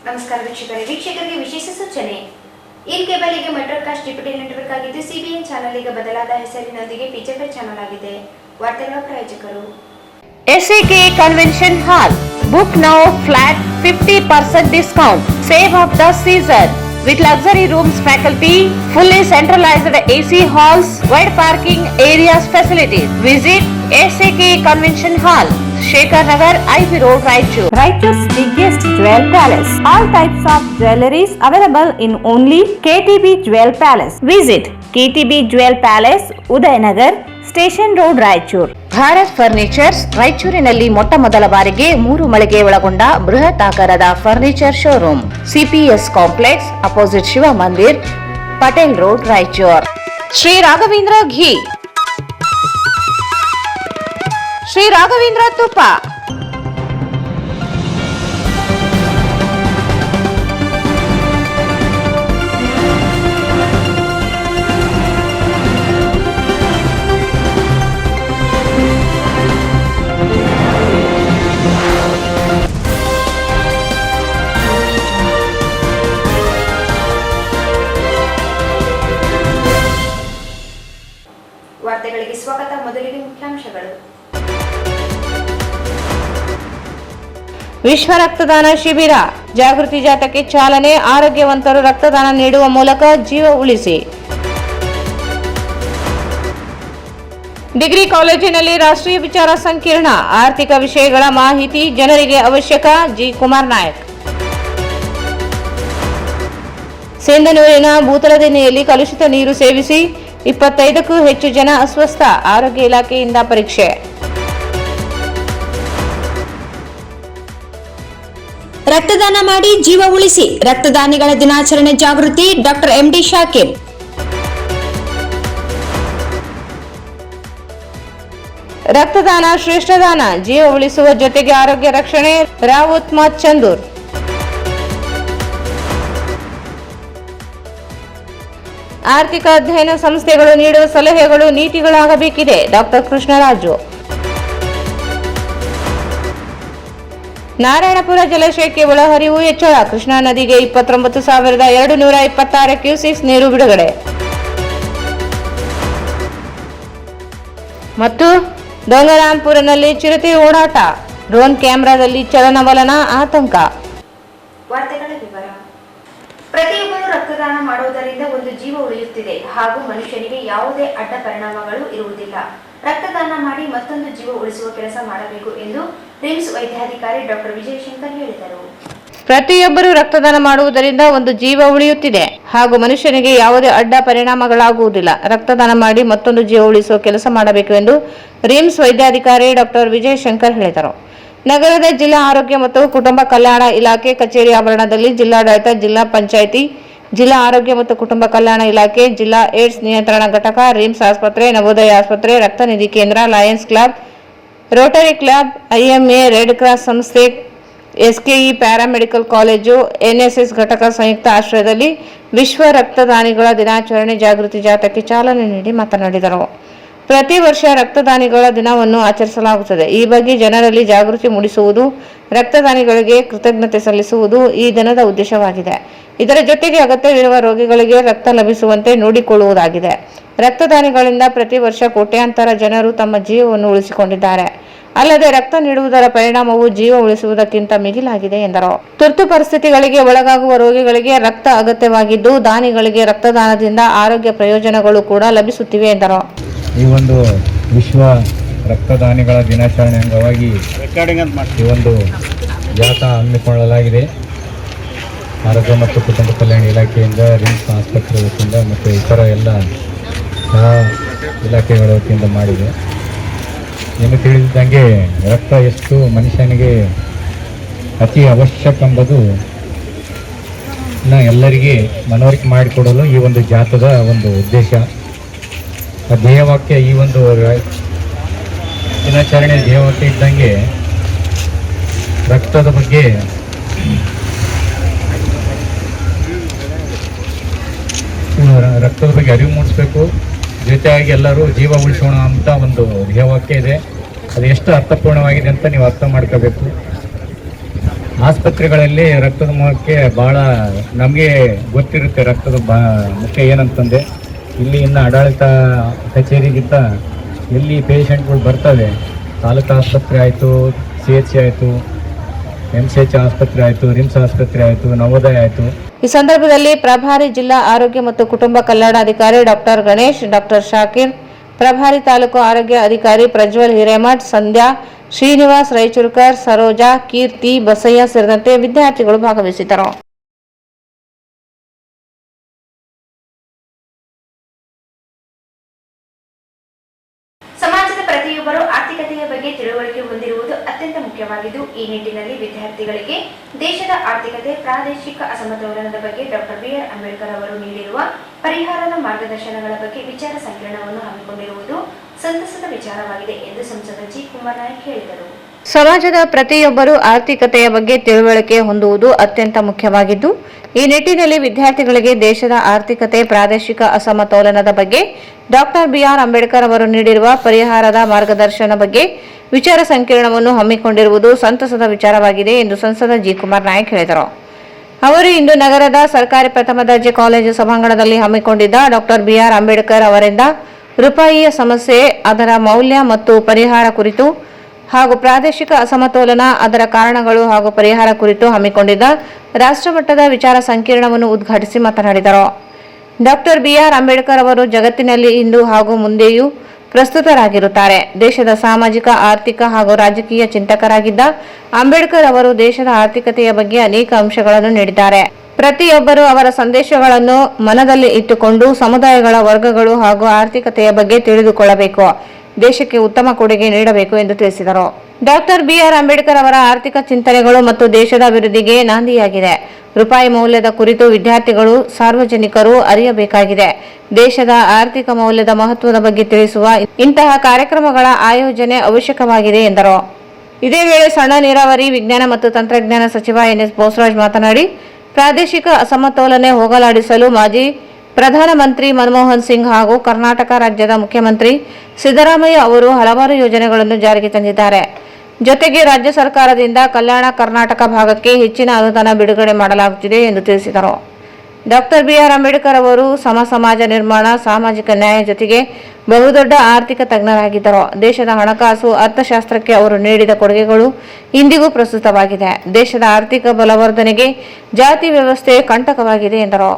ನಮಸ್ಕಾರ ವೀಕ್ಷಕರಿಗೆ ವಿಶೇಷ ಸೂಚನೆ. ಇನ್ ಕೇಬಲ್ಗೆ ಮೆಟ್ರೋಕಾಸ್ಟ್ ಡಿಪ್ಯೂಟಿ ನೆಟ್ವರ್ಕ್ ಆಗಿದ್ದು ಸಿಬಿಎನ್ ಚಾನೆಲ್ ಈಗ ಬದಲಾದ ಹೆಸರಿನೊಂದಿಗೆ ಫೀಚರ್ ಚಾನೆಲ್ ಆಗಿದೆ. ವಾರ್ತೆಗಳ ಪ್ರಾಯೋಜಕರು SAK Convention Hall. Book now flat 50% discount. Save of the season. With luxury rooms, faculty, fully centralized AC halls, wide parking areas facilities. Visit SAK Convention Hall, Shekhar Nagar, IV Road, Raichur. Raichur's biggest jewel palace. All types of jewelries available in only KTB Jewel Palace. Visit KTB Jewel Palace, Udayanagar, Station Road, Raichur. Bharat furnitures ರಾಯಚೂರಿನಲ್ಲಿ ಮೊಟ್ಟ ಮೊದಲ ಬಾರಿಗೆ 3 ಮಳಿಗೆ ಒಳಗೊಂಡ ಬೃಹತ್ ಆಕಾರದ furniture showroom. CPS complex opposite Shiva Mandir, Patel road, Raichur. Shri Raghavendra ghee, Shri Raghavendra ತುಪ್ಪ, ವಾರ್ತೆಗಳಿಗೆ ಸ್ವಾಗತ. ಮೊದಲಿಗೆ ಮುಖ್ಯಾಂಶಗಳು. ವಿಶ್ವ ರಕ್ತದಾನ ಶಿಬಿರ, ಜಾಗೃತಿ ಜಾಥಾಕ್ಕೆ ಚಾಲನೆ. ಆರೋಗ್ಯವಂತರು ರಕ್ತದಾನ ನೀಡುವ ಮೂಲಕ ಜೀವ ಉಳಿಸಿ. ಡಿಗ್ರಿ ಕಾಲೇಜಿನಲ್ಲಿ ರಾಷ್ಟ್ರೀಯ ವಿಚಾರ ಸಂಕಿರಣ, ಆರ್ಥಿಕ ವಿಷಯಗಳ ಮಾಹಿತಿ ಜನರಿಗೆ ಅವಶ್ಯಕ. ಜಿ ಕುಮಾರ್ ನಾಯಕ್. ಸಿಂಧನೂರಿನ ಭೂತಲದಿನ್ನೆಯಲ್ಲಿ ಕಲುಷಿತ ನೀರು ಸೇವಿಸಿ 25ಕ್ಕೂ ಹೆಚ್ಚು ಜನ ಅಸ್ವಸ್ಥ, ಆರೋಗ್ಯ ಇಲಾಖೆಯಿಂದ ಪರೀಕ್ಷೆ. ರಕ್ತದಾನ ಮಾಡಿ ಜೀವ ಉಳಿಸಿ, ರಕ್ತದಾನಿಗಳ ದಿನಾಚರಣೆ ಜಾಗೃತಿ. Doctor MD Shakib. ರಕ್ತದಾನ ಶ್ರೇಷ್ಠ ದಾನ, ಜೀವ ಉಳಿಸುವ ಜೊತೆಗೆ ಆರೋಗ್ಯ ರಕ್ಷಣೆ. ರಾವುತ್ ಮತ್ ಚಂದೂರ್. ಆರ್ಥಿಕ ಅಧ್ಯಯನ ಸಂಸ್ಥೆಗಳು ನೀಡುವ ಸಲಹೆಗಳು ನೀತಿಗಳಾಗಬೇಕಿದೆ. ಡಾಕ್ಟರ್ ಕೃಷ್ಣರಾಜು. ನಾರಾಯಣಪುರ ಜಲಾಶಯಕ್ಕೆ ಒಳಹರಿವು ಹೆಚ್ಚಳ, ಕೃಷ್ಣಾ ನದಿಗೆ 29,226 ಕ್ಯೂಸೆಕ್ಸ್ ನೀರು ಬಿಡುಗಡೆ. ಮತ್ತು ಗಂಗರಾಂಪುರನಲ್ಲಿ ಚಿರತೆ ಓಡಾಟ, ಡ್ರೋನ್ ಕ್ಯಾಮೆರಾದಲ್ಲಿ ಚಲನವಲನ, ಆತಂಕ. ವಾರ್ತೆಗಳ ವಿವರ. ಪ್ರತಿಯೊಬ್ಬರು ರಕ್ತದಾನ ಮಾಡುವುದರಿಂದ ಒಂದು ಜೀವ ಉಳಿಯುತ್ತಿದೆ ಹಾಗೂ ಮನುಷ್ಯನಿಗೆ ಯಾವುದೇ ಅಡ್ಡ ಪರಿಣಾಮಗಳು ಇರುವುದಿಲ್ಲ. ರಕ್ತದಾನ ಮಾಡಿ ಮತ್ತೊಂದು ಜೀವ ಉಳಿಸುವ ಕೆಲಸ ಮಾಡಬೇಕು ಎಂದು ರಿಮ್ಸ್ ವೈದ್ಯಾಧಿಕಾರಿ ಡಾಕ್ಟರ್ ವಿಜಯಶಂಕರ್ ಹೇಳಿದರು. ಪ್ರತಿಯೊಬ್ಬರು ರಕ್ತದಾನ ಮಾಡುವುದರಿಂದ ಒಂದು ಜೀವ ಉಳಿಯುತ್ತಿದೆ ಹಾಗೂ ಮನುಷ್ಯನಿಗೆ ಯಾವುದೇ ಅಡ್ಡ ಪರಿಣಾಮಗಳಾಗುವುದಿಲ್ಲ. ರಕ್ತದಾನ ಮಾಡಿ ಮತ್ತೊಂದು ಜೀವ ಉಳಿಸುವ ಕೆಲಸ ಮಾಡಬೇಕು ಎಂದು ರಿಮ್ಸ್ ವೈದ್ಯಾಧಿಕಾರಿ ಡಾಕ್ಟರ್ ವಿಜಯಶಂಕರ್ ಹೇಳಿದರು. ನಗರದ ಜಿಲ್ಲಾ ಆರೋಗ್ಯ ಮತ್ತು ಕುಟುಂಬ ಕಲ್ಯಾಣ ಇಲಾಖೆ ಕಚೇರಿ ಆವರಣದಲ್ಲಿ ಜಿಲ್ಲಾಡಳಿತ, ಜಿಲ್ಲಾ ಪಂಚಾಯಿತಿ, ಜಿಲ್ಲಾ ಆರೋಗ್ಯ ಮತ್ತು ಕುಟುಂಬ ಕಲ್ಯಾಣ ಇಲಾಖೆ, ಜಿಲ್ಲಾ ಏಡ್ಸ್ ನಿಯಂತ್ರಣ ಘಟಕ, ರಿಮ್ಸ್ ಆಸ್ಪತ್ರೆ, ನವೋದಯ ಆಸ್ಪತ್ರೆ, ರಕ್ತನಿಧಿ ಕೇಂದ್ರ, Lions club, Rotary club, IMA, red cross ಸಂಸ್ಥೆ, SKE ಪ್ಯಾರಾಮೆಡಿಕಲ್ ಕಾಲೇಜು, NSS ಘಟಕ ಸಂಯುಕ್ತ ಆಶ್ರಯದಲ್ಲಿ ವಿಶ್ವ ರಕ್ತದಾನಿಗಳ ದಿನಾಚರಣೆ ಜಾಗೃತಿ ಜಾಥಾಕ್ಕೆ ಚಾಲನೆ ನೀಡಿ ಮಾತನಾಡಿದರು. ಪ್ರತಿ ವರ್ಷ ರಕ್ತದಾನಿಗಳ ದಿನವನ್ನು ಆಚರಿಸಲಾಗುತ್ತದೆ. ಈ ಬಗ್ಗೆ ಜನರಲ್ಲಿ ಜಾಗೃತಿ ಮೂಡಿಸುವುದು, ರಕ್ತದಾನಿಗಳಿಗೆ ಕೃತಜ್ಞತೆ ಸಲ್ಲಿಸುವುದು ಈ ದಿನದ ಉದ್ದೇಶವಾಗಿದೆ. ಇದರ ಜೊತೆಗೆ ಅಗತ್ಯವಿರುವ ರೋಗಿಗಳಿಗೆ ರಕ್ತ ಲಭಿಸುವಂತೆ ನೋಡಿಕೊಳ್ಳುವುದಾಗಿದೆ. ರಕ್ತದಾನಿಗಳಿಂದ ಪ್ರತಿ ವರ್ಷ ಕೋಟ್ಯಾಂತರ ಜನರು ತಮ್ಮ ಜೀವವನ್ನು ಉಳಿಸಿಕೊಂಡಿದ್ದಾರೆ. ಅಲ್ಲದೆ ರಕ್ತ ನೀಡುವುದರ ಪರಿಣಾಮವು ಜೀವ ಉಳಿಸುವುದಕ್ಕಿಂತ ಮಿಗಿಲಾಗಿದೆ ಎಂದರು. ತುರ್ತು ಪರಿಸ್ಥಿತಿಗಳಿಗೆ ಒಳಗಾಗುವ ರೋಗಿಗಳಿಗೆ ರಕ್ತ ಅಗತ್ಯವಾಗಿದ್ದು, ದಾನಿಗಳಿಗೆ ರಕ್ತದಾನದಿಂದ ಆರೋಗ್ಯ ಪ್ರಯೋಜನಗಳು ಕೂಡ ಲಭಿಸುತ್ತಿವೆ ಎಂದರು. ಈ ಒಂದು ವಿಶ್ವ ರಕ್ತದಾನಿಗಳ ದಿನಾಚರಣೆ ಅಂಗವಾಗಿ ಈ ಒಂದು ಜಾಥಾ ಹಮ್ಮಿಕೊಳ್ಳಲಾಗಿದೆ. ಆರೋಗ್ಯ ಮತ್ತು ಕುಟುಂಬ ಕಲ್ಯಾಣ ಇಲಾಖೆಯಿಂದ, ರಿಮ್ಸ್ ಆಸ್ಪತ್ರೆ ವತಿಯಿಂದ ಮತ್ತು ಇತರ ಎಲ್ಲ ಇಲಾಖೆಗಳ ವತಿಯಿಂದ ಮಾಡಿದೆ. ನಿಮಗೆ ತಿಳಿದಂಗೆ ರಕ್ತ ಎಷ್ಟು ಮನುಷ್ಯನಿಗೆ ಅತಿ ಅವಶ್ಯಕ ಎಂಬುದು ಎಲ್ಲರಿಗೆ ಮನವರಿಕೆ ಮಾಡಿಕೊಡಲು ಈ ಒಂದು ಜಾಥಾದ ಒಂದು ಉದ್ದೇಶ. ಧ್ಯೇಯವಾಕ್ಯ ಈ ಒಂದು ದಿನಾಚರಣೆ ಧ್ಯೇಯವಾಕ್ಯ ಇದ್ದಂಗೆ ರಕ್ತದ ಬಗ್ಗೆ ಅರಿವು ಮೂಡಿಸಬೇಕು. ಜೊತೆಯಾಗಿ ಎಲ್ಲರೂ ಜೀವ ಉಳಿಸೋಣ ಅಂತ ಒಂದು ಧ್ಯೇಯವಾಕ್ಯ ಇದೆ. ಅದು ಎಷ್ಟು ಅರ್ಥಪೂರ್ಣವಾಗಿದೆ ಅಂತ ನೀವು ಅರ್ಥ ಮಾಡ್ಕೋಬೇಕು. ಆಸ್ಪತ್ರೆಗಳಲ್ಲಿ ರಕ್ತದ ಮುಖಕ್ಕೆ ಭಾಳ ನಮಗೆ ಗೊತ್ತಿರುತ್ತೆ ರಕ್ತದ ಮುಖ್ಯ ಏನಂತಂದೆ. ಇಲ್ಲಿ ಇನ್ನು ಆಡಳಿತ ಕಚೇರಿಗಿಂತ ಎಲ್ಲಿ ಪೇಷಂಟ್ಗಳು ಬರ್ತವೆ, ತಾಲೂಕು ಆಸ್ಪತ್ರೆ ಆಯಿತು, CHC ಆಯಿತು, MCH ಆಸ್ಪತ್ರೆ ಆಯಿತು, ರಿಮ್ಸ್ ಆಸ್ಪತ್ರೆ ಆಯಿತು, ನವೋದಯ ಆಯಿತು. ಈ ಸಂದರ್ಭದಲ್ಲಿ ಪ್ರಭಾರಿ ಜಿಲ್ಲಾ ಆರೋಗ್ಯ ಮತ್ತು ಕುಟುಂಬ ಕಲ್ಯಾಣಾಧಿಕಾರಿ ಡಾಕ್ಟರ್ ಗಣೇಶ್, ಡಾಕ್ಟರ್ ಶಾಕಿರ್, ಪ್ರಭಾರಿ ತಾಲೂಕು ಆರೋಗ್ಯ ಅಧಿಕಾರಿ ಪ್ರಜ್ವಲ್ ಹಿರೇಮಠ್, ಸಂಧ್ಯಾ, ಶ್ರೀನಿವಾಸ್ ರೈಚುರ್ಕರ್, ಸರೋಜಾ, ಕೀರ್ತಿ, ಬಸಯ್ಯ ಸೇರಿದಂತೆ ವಿದ್ಯಾರ್ಥಿಗಳು ಭಾಗವಹಿಸಿದ್ದರು. ಸಮಾಜದ ಪ್ರತಿಯೊಬ್ಬರು ಆರ್ಥಿಕತೆಯ ಬಗ್ಗೆ ತಿಳುವಳಿಕೆ ಹೊಂದಿರುವುದು ಅತ್ಯಂತ ಮುಖ್ಯವಾಗಿದ್ದು, ಈ ನಿಟ್ಟಿನಲ್ಲಿ ವಿದ್ಯಾರ್ಥಿಗಳಿಗೆ ದೇಶದ ಆರ್ಥಿಕತೆ, ಪ್ರಾದೇಶಿಕ ಅಸಮತೋಲನದ ಬಗ್ಗೆ ಡಾಕ್ಟರ್ BR ಅಂಬೇಡ್ಕರ್ ಅವರು ನೀಡಿರುವ ಪರಿಹಾರದ ಮಾರ್ಗದರ್ಶನಗಳ ಬಗ್ಗೆ ವಿಚಾರ ಸಂಕಿರಣವನ್ನು ಹಮ್ಮಿಕೊಂಡಿರುವುದು ಸಂತಸದ ವಿಚಾರವಾಗಿದೆ ಎಂದು ಸಂಸದ ಜಿ. ಕುಮಾರ್ ನಾಯಕ್ ಹೇಳಿದರು. ಸಮಾಜದ ಪ್ರತಿಯೊಬ್ಬರು ಆರ್ಥಿಕತೆಯ ಬಗ್ಗೆ ತಿಳುವಳಿಕೆ ಹೊಂದುವುದು ಅತ್ಯಂತ ಮುಖ್ಯವಾಗಿದ್ದು, ಈ ನಿಟ್ಟಿನಲ್ಲಿ ವಿದ್ಯಾರ್ಥಿಗಳಿಗೆ ದೇಶದ ಆರ್ಥಿಕತೆ, ಪ್ರಾದೇಶಿಕ ಅಸಮತೋಲನದ ಬಗ್ಗೆ ಡಾಕ್ಟರ್ BR ಅಂಬೇಡ್ಕರ್ ಅವರು ನೀಡಿರುವ ಪರಿಹಾರದ ಮಾರ್ಗದರ್ಶನ ಬಗ್ಗೆ ವಿಚಾರ ಸಂಕಿರಣವನ್ನು ಹಮ್ಮಿಕೊಂಡಿರುವುದು ಸಂತಸದ ವಿಚಾರವಾಗಿದೆ ಎಂದು ಸಂಸದ ಜಿ. ಕುಮಾರ್ ನಾಯಕ್ ಹೇಳಿದರು. ಅವರು ಇಂದು ನಗರದ ಸರ್ಕಾರಿ ಪ್ರಥಮ ದರ್ಜೆ ಕಾಲೇಜು ಸಭಾಂಗಣದಲ್ಲಿ ಹಮ್ಮಿಕೊಂಡಿದ್ದ ಡಾಕ್ಟರ್ BR ಅಂಬೇಡ್ಕರ್ ಅವರಿಂದ ರೂಪಾಯಿಯ ಸಮಸ್ಯೆ, ಅದರ ಮೌಲ್ಯ ಮತ್ತು ಪರಿಹಾರ ಕುರಿತು ಹಾಗೂ ಪ್ರಾದೇಶಿಕ ಅಸಮತೋಲನ, ಅದರ ಕಾರಣಗಳು ಹಾಗೂ ಪರಿಹಾರ ಕುರಿತು ಹಮ್ಮಿಕೊಂಡಿದ್ದ ರಾಷ್ಟ್ರಮಟ್ಟದ ವಿಚಾರ ಸಂಕಿರಣವನ್ನು ಉದ್ಘಾಟಿಸಿ ಮಾತನಾಡಿದರು. ಡಾಕ್ಟರ್ BR ಅಂಬೇಡ್ಕರ್ ಅವರು ಜಗತ್ತಿನಲ್ಲಿ ಇಂದು ಹಾಗೂ ಮುಂದೆಯೂ ಪ್ರಸ್ತುತರಾಗಿರುತ್ತಾರೆ. ದೇಶದ ಸಾಮಾಜಿಕ, ಆರ್ಥಿಕ ಹಾಗೂ ರಾಜಕೀಯ ಚಿಂತಕರಾಗಿದ್ದ ಅಂಬೇಡ್ಕರ್ ಅವರು ದೇಶದ ಆರ್ಥಿಕತೆಯ ಬಗ್ಗೆ ಅನೇಕ ಅಂಶಗಳನ್ನು ನೀಡಿದ್ದಾರೆ. ಪ್ರತಿಯೊಬ್ಬರು ಅವರ ಸಂದೇಶಗಳನ್ನು ಮನದಲ್ಲಿ ಇಟ್ಟುಕೊಂಡು ಸಮುದಾಯಗಳ, ವರ್ಗಗಳು ಹಾಗೂ ಆರ್ಥಿಕತೆಯ ಬಗ್ಗೆ ತಿಳಿದುಕೊಳ್ಳಬೇಕು, ದೇಶಕ್ಕೆ ಉತ್ತಮ ಕೊಡುಗೆ ನೀಡಬೇಕು ಎಂದು ತಿಳಿಸಿದರು. ಡಾಕ್ಟರ್ BR ಅಂಬೇಡ್ಕರ್ ಅವರ ಆರ್ಥಿಕ ಚಿಂತನೆಗಳು ಮತ್ತು ದೇಶದ ಅಭಿವೃದ್ಧಿಗೆ ನಾಂದಿಯಾಗಿದೆ. ರೂಪಾಯಿ ಮೌಲ್ಯದ ಕುರಿತು ವಿದ್ಯಾರ್ಥಿಗಳು, ಸಾರ್ವಜನಿಕರು ಅರಿಯಬೇಕಾಗಿದೆ. ದೇಶದ ಆರ್ಥಿಕ ಮೌಲ್ಯದ ಮಹತ್ವದ ಬಗ್ಗೆ ತಿಳಿಸುವ ಇಂತಹ ಕಾರ್ಯಕ್ರಮಗಳ ಆಯೋಜನೆ ಅವಶ್ಯಕವಾಗಿದೆ ಎಂದರು. ಇದೇ ವೇಳೆ ಸಣ್ಣ ನೀರಾವರಿ, ವಿಜ್ಞಾನ ಮತ್ತು ತಂತ್ರಜ್ಞಾನ ಸಚಿವ NS ಬೋಸರಾಜ್ ಮಾತನಾಡಿ, ಪ್ರಾದೇಶಿಕ ಅಸಮತೋಲನೆ ಹೋಗಲಾಡಿಸಲು ಮಾಜಿ ಪ್ರಧಾನಮಂತ್ರಿ ಮನಮೋಹನ್ ಸಿಂಗ್ ಹಾಗೂ ಕರ್ನಾಟಕ ರಾಜ್ಯದ ಮುಖ್ಯಮಂತ್ರಿ ಸಿದ್ದರಾಮಯ್ಯ ಅವರು ಹಲವಾರು ಯೋಜನೆಗಳನ್ನು ಜಾರಿಗೆ ತಂದಿದ್ದಾರೆ. ಜೊತೆಗೆ ರಾಜ್ಯ ಸರ್ಕಾರದಿಂದ ಕಲ್ಯಾಣ ಕರ್ನಾಟಕ ಭಾಗಕ್ಕೆ ಹೆಚ್ಚಿನ ಅನುದಾನ ಬಿಡುಗಡೆ ಮಾಡಲಾಗುತ್ತಿದೆ ಎಂದು ತಿಳಿಸಿದರು. ಡಾಕ್ಟರ್ BR ಅಂಬೇಡ್ಕರ್ ಅವರು ಸಮಾಜ ನಿರ್ಮಾಣ, ಸಾಮಾಜಿಕ ನ್ಯಾಯ ಜೊತೆಗೆ ಬಹುದೊಡ್ಡ ಆರ್ಥಿಕ ತಜ್ಞರಾಗಿದ್ದರು. ದೇಶದ ಹಣಕಾಸು ಅರ್ಥಶಾಸ್ತ್ರಕ್ಕೆ ಅವರು ನೀಡಿದ ಕೊಡುಗೆಗಳು ಇಂದಿಗೂ ಪ್ರಸ್ತುತವಾಗಿದೆ. ದೇಶದ ಆರ್ಥಿಕ ಬಲವರ್ಧನೆಗೆ ಜಾತಿ ವ್ಯವಸ್ಥೆ ಕಂಟಕವಾಗಿದೆ ಎಂದರು.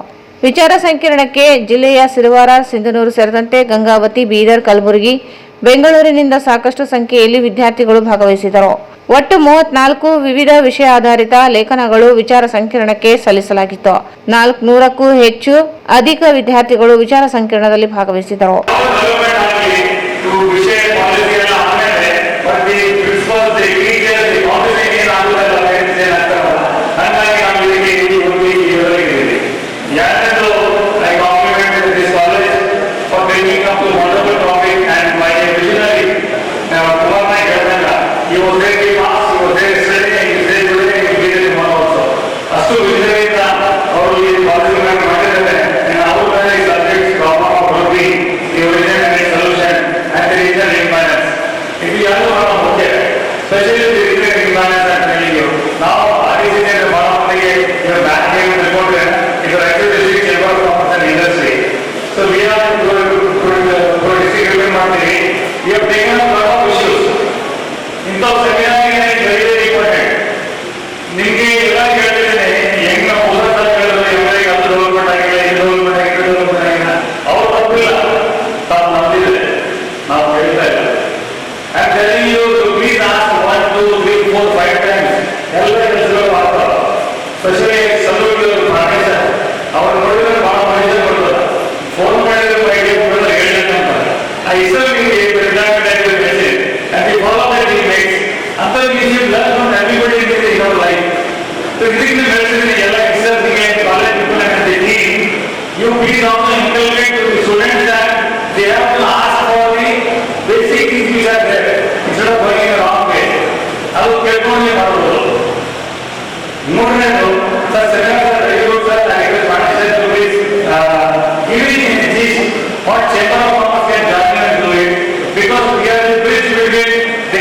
ವಿಚಾರ ಸಂಕಿರಣಕ್ಕೆ ಜಿಲ್ಲೆಯ ಸಿರುವಾರ, ಸಿಂಧನೂರು ಸೇರಿದಂತೆ ಗಂಗಾವತಿ, ಬೀದರ್, ಕಲಬುರಗಿ, ಬೆಂಗಳೂರಿನಿಂದ ಸಾಕಷ್ಟು ಸಂಖ್ಯೆಯಲ್ಲಿ ವಿದ್ಯಾರ್ಥಿಗಳು ಭಾಗವಹಿಸಿದರು. ಒಟ್ಟು 34 ವಿವಿಧ ವಿಷಯ ಆಧಾರಿತ ಲೇಖನಗಳು ವಿಚಾರ ಸಂಕಿರಣಕ್ಕೆ ಸಲ್ಲಿಸಲಾಗಿತ್ತು. 400ಕ್ಕೂ ಅಧಿಕ ವಿದ್ಯಾರ್ಥಿಗಳು ವಿಚಾರ ಸಂಕಿರಣದಲ್ಲಿ ಭಾಗವಹಿಸಿದರು.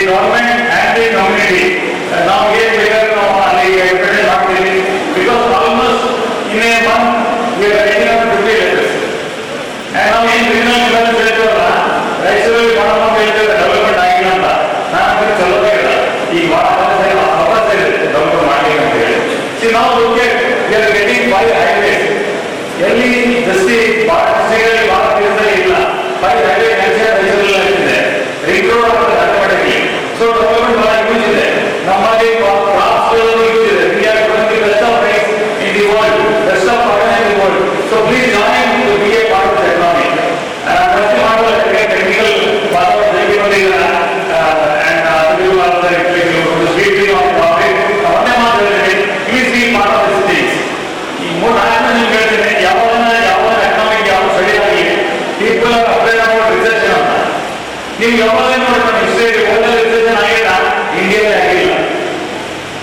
government and the community. Now here we are in a month we are writing out 50 letters. And now in regional development ಹೇಳ್ತೀವಲ್ಲ, ರೈತರಲ್ಲಿ ಮಾಡೋ ಹೇಳ್ತೇವೆ ಡೆವಲಪ್ಮೆಂಟ್ ಆಗಿಲ್ಲ ಅಂತ. ನಾನು ಅದಕ್ಕೆ ಚಲೋದೇ ಇಲ್ಲ. ಈಗ ಅವಕಾಶ ಇದೆ ಡೆವಲಪ್ಮೆಂಟ್ ಮಾಡಿ ಅಂತ ಹೇಳಿ. See now look at we are getting 5 highways. ಎಲ್ಲಿ ದಸ್ತಿ ಭಾರತದಲ್ಲಿ ಇಲ್ಲ 5 highway ರೈತರಲ್ಲಿ ಆಗ್ತಿದೆ. ರಿಂಗ್ ರೋಡ್ ಆಗ್ತದೆ ಆಟೋಮೆಟಿಕ್ಲಿ. ಸೊ ಡೆವಲಪ್ಮೆಂಟ್ ಬಹಳ ಯೂಸ್ ಇದೆ. ನಮ್ಮಲ್ಲಿ ಕ್ರಾಪ್ಸ್ ಯೂಸ್ ಇದೆ. We are one of the best of race in the world, best of partner in the world. So please join to be a part of the economy. ಪ್ರತಿ ಮಾಡಲು technical ವಾತಾವರಣ ಹೇಗೆ ಬಂದಿಲ್ಲ and you are the speaking of topic ಅವನ್ನೇ ಮಾತಾಡಿದ್ರೆ please be part of these things. ಈ ಮೂರು ನಾಲ್ಕು ನಿಮ್ಗೆ ಹೇಳ್ತೀನಿ, ಯಾವ ಎಕನಾಮಿಕ್ ಯಾವ ಸ್ಟಡಿ ಆಗಿ people are applied about research ಅಂತ ನೀವು ಯಾವಾಗ ನೋಡ್ಕೊಂಡು ಇಷ್ಟೇ ಓದಲ್ ರಿಸರ್ಚ್ ಆಗಿಲ್ಲ ಇಂಡಿಯಾದಲ್ಲಿ ಆಗಿಲ್ಲ.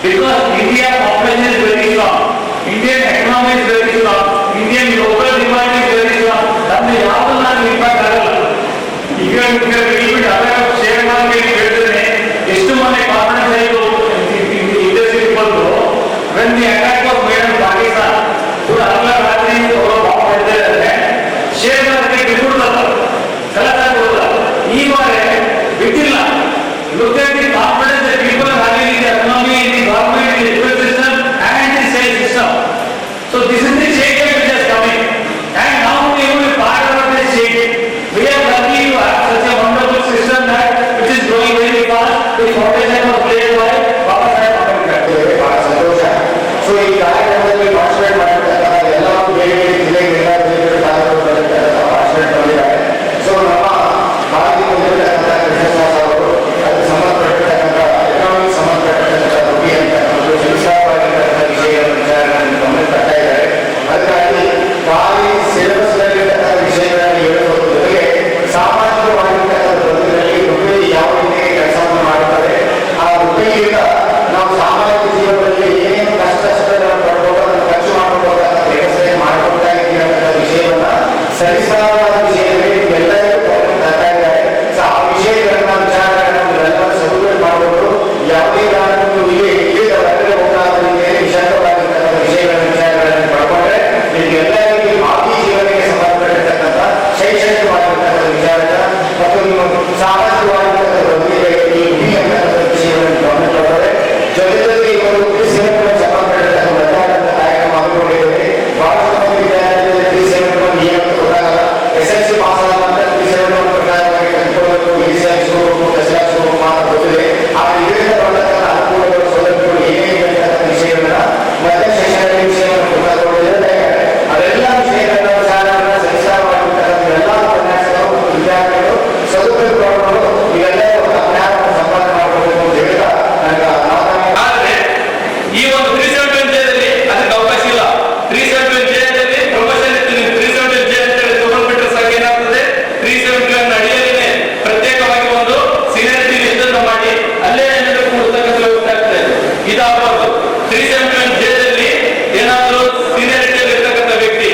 Because India population is very strong, Indian economy is very strong, Indian local demand is very strong. ನಮ್ಗೆ ಯಾವುದು ನಾನು ಇಂಪ್ಯಾಕ್ಟ್ ಆಗಲ್ಲ. ಈಗ ಬಿಟ್ಟು ಅದರ ಶೇರ್ ಮಾರ್ಕೆಟ್ ಹೇಳಿದ್ರೆ ಎಷ್ಟು ಮನೆ ಕಾನ್ಫಿಡೆನ್ಸ್ ಆಯಿತು ಇಂಡಸ್ಟ್ರಿ ಬಂದು when the attack was made on Pakistan ಕೂಡ ಅಲ್ಲ ರಾತ್ರಿ ಅವರು ಬಾಂಬ್ ಹೊಡೆದೇ ಇದ್ದಾರೆ ಶೇರ್ ಮಾರ್ಕೆಟ್ ಬಿಟ್ಬಿಡ್ತಲ್ಲ ಕಲಸ ಹೋದ. ಈ ಬಾರಿ ಬಿಟ್ಟಿಲ್ಲ. Look at the confidence that people are having in the economy, in the government, in the education system and the sales system. So this is the shake which is coming. And now we will be part of this shake. We are lucky to have such a wonderful system that which is growing very fast. The foundation was laid by Baba Saheb Ambedkar. ಬಹಳ ಸಂತೋಷ. So ಈ ಕಾರ್ಯಕ್ರಮದಲ್ಲಿ participate ಮಾಡಿರ್ತಕ್ಕಂಥ ಎಲ್ಲರೂ ಬೇರೆ ಬೇರೆ ಜಿಲ್ಲೆಗಳಿಂದ participate ಮಾಡಿದ್ದಾರೆ. So ನಮ್ಮ ಭಾರತೀಯ ಹೊಂದಿರತಕ್ಕಂಥ ಕೃಷ್ಣದಾಸ್ ಅವರು ಅದಕ್ಕೆ ಸಂಬಂಧಪಟ್ಟಿರ್ತಕ್ಕಂಥ ಎಕನಾಮಿಕ್ ಸಂಬಂಧಪಟ್ಟಿರ್ತಕ್ಕಂಥ ರೂಢಿ ಅಂತಕ್ಕಂಥ ವಿಶೇಷವಾಗಿರ್ತಕ್ಕಂಥ ವಿಷಯಗಳನ್ನು ಗಮನಿಸ್ತಾ ಇದ್ದಾರೆ. ಅದಕ್ಕಾಗಿ ಖಾಲಿ ಸಿಲೆಬಸ್ನಲ್ಲಿರ್ತಕ್ಕಂಥ ವಿಷಯಗಳನ್ನು ಹೇಳುವುದರ ಜೊತೆಗೆ ಸಾಮಾಜಿಕವಾಗಿರ್ತಕ್ಕಂಥ ಬದುಕಿನಲ್ಲಿ ರೂಪಾಯಿ ಯಾವ ರೀತಿ ಕೆಲಸವನ್ನು ಮಾಡುತ್ತದೆ, ಆ ರೂಪಾಯಿಯಿಂದ ನಾವು ಸಾಮಾಜಿಕ ಜೀವನದಲ್ಲಿ ಏನೇನು ಕಷ್ಟಗಳನ್ನು ಪಡ್ಬೋದು ಅದನ್ನು ಖರ್ಚು ಮಾಡಿಕೊಳ್ಳೋದಾದ ವ್ಯವಸ್ಥೆ ಮಾಡಿಕೊಡ್ತಾ ಇದ್ದೀವಿ ಅನ್ನೋ ವಿಷಯವನ್ನ ಸರಿಸಾದ ವಿಷಯದಲ್ಲಿ ಎಲ್ಲರಿಗೂ ತರ್ತಾ ಇದ್ದಾರೆ. ಸೊ ಆ ವಿಷಯಗಳನ್ನ ವಿಚಾರಗಳನ್ನು ಎಲ್ಲರೂ ಸದುಪಯೋಗ ಮಾಡಿಕೊಂಡು ಯಾವುದೇ ಕಾರಣಕ್ಕೂ ಇಲ್ಲಿ ಇಳಿದ ಹೊರಗಡೆ ಹೋಗಲಾದ ವಿಶಾಲವಾಗಿರ್ತಕ್ಕಂಥ ವಿಷಯಗಳನ್ನು ವಿಚಾರಗಳನ್ನು ಪಡ್ಕೊಂಡ್ರೆ ನಿಮಗೆ ಎಲ್ಲರಿಗೂ ಬಾಕಿ ಜೀವನಕ್ಕೆ ಸಂಬಂಧಪಟ್ಟಿರ್ತಕ್ಕಂಥ ಶೈಕ್ಷಣಿಕವಾಗಿರ್ತಕ್ಕಂಥ ವಿಚಾರ ಮತ್ತು ನಿಮ್ಮ ಸಾಮಾಜಿಕವಾಗಿರ್ತಕ್ಕಂಥ ಬದುಕಿಗೆ ಈ ಅಂತಕ್ಕಂಥ ವಿಷಯಗಳನ್ನು ಗಮನಿಸಿಕೊಳ್ಳುತ್ತದೆ. ಜೊತೆಗೆ ಇವರು ಕ್ರಿಸೇವೆಂಟ್ಗೆ ಸಂಬಂಧಪಟ್ಟಿರ್ತಕ್ಕಂಥ ಕಾರ್ಯಕ್ರಮ ಹಮ್ಮಿಕೊಂಡಿದ್ದೇವೆ. ಬಹಳಷ್ಟು ಮಂದಿ ವಿದ್ಯಾರ್ಥಿಗಳಿಗೆ ಕ್ರಿಸೇವೆಂಟ್ ಏನು ಗೊತ್ತಾಗಲ್ಲ. SSLC ಪಾಸ್ ಆದ ನಂತರ ಕ್ರಿಸೇವೆಂಟ್ ಪ್ರಕಾರವಾಗಿ ಕಲ್ತ್ಕೊಳ್ಳಬೇಕು, ಇಳಿಸಬೇಕು, ಕಸರಿಸಬೇಕು ಮಾತ್ರ ಗೊತ್ತಿದೆ. ಆದರೆ ಇದರಿಂದ ಬರತಕ್ಕಂಥ ಅನುಕೂಲಗಳು ಸೌಲಭ್ಯಗಳು ಏನೇನು ಅಂತಕ್ಕಂಥ ವಿಷಯಗಳನ್ನ ಮತ್ತೆ ಶೈಕ್ಷಣಿಕ ವಿಷಯವನ್ನು ಗೊತ್ತಾಗಿದ್ದಾರೆ. ಅದೆಲ್ಲ ವಿಷಯಗಳನ್ನ ವಿಚಾರಗಳನ್ನ ಸರಿಸಾರವಾಗಿರ್ತಕ್ಕಂಥ ಎಲ್ಲ ಉಪನ್ಯಾಸಗಳು ಮತ್ತು ವಿದ್ಯಾರ್ಥಿಗಳು ಸದುಪಯೋಗ ಮಾಡಿಕೊಂಡು ಇವೆಲ್ಲವೂ ಜ್ಞಾನವನ್ನು ಸಂಪಾದನೆ ಮಾಡಬೇಕು ಅಂತ ಹೇಳ್ತಾ ನನಗೆ ಆದರೆ ಈ ಒಂದು 371Jದಲ್ಲಿ ಅದಕ್ಕೆ ಅವಕಾಶ ಇಲ್ಲ. 371Jದಲ್ಲಿ ಪ್ರಮೋಷನ್ ಇತ್ತು. 371J ಅಂತ ಹೇಳಿ ತಗೊಂಡ್ಬಿಟ್ರೆ ಸಾಕು ಏನಾಗ್ತದೆ, 371 ಅಡಿಯಲ್ಲಿನೇ ಪ್ರತ್ಯೇಕವಾಗಿ ಒಂದು ಸೀನಿಯರಿಟಿ ಲಿಸ್ಟ್ ಅನ್ನು ಮಾಡಿ ಅಲ್ಲೇ ಏನಾದರೂ ಕೊಡ್ತಕ್ಕಂಥ ವ್ಯವಸ್ಥೆ ಆಗ್ತದೆ. ಇದಾಗಬಾರ್ದು. 371Jದಲ್ಲಿ ಏನಾದರೂ ಸೀನಿಯರಿಟಿಯಲ್ಲಿ ಇರ್ತಕ್ಕಂಥ ವ್ಯಕ್ತಿ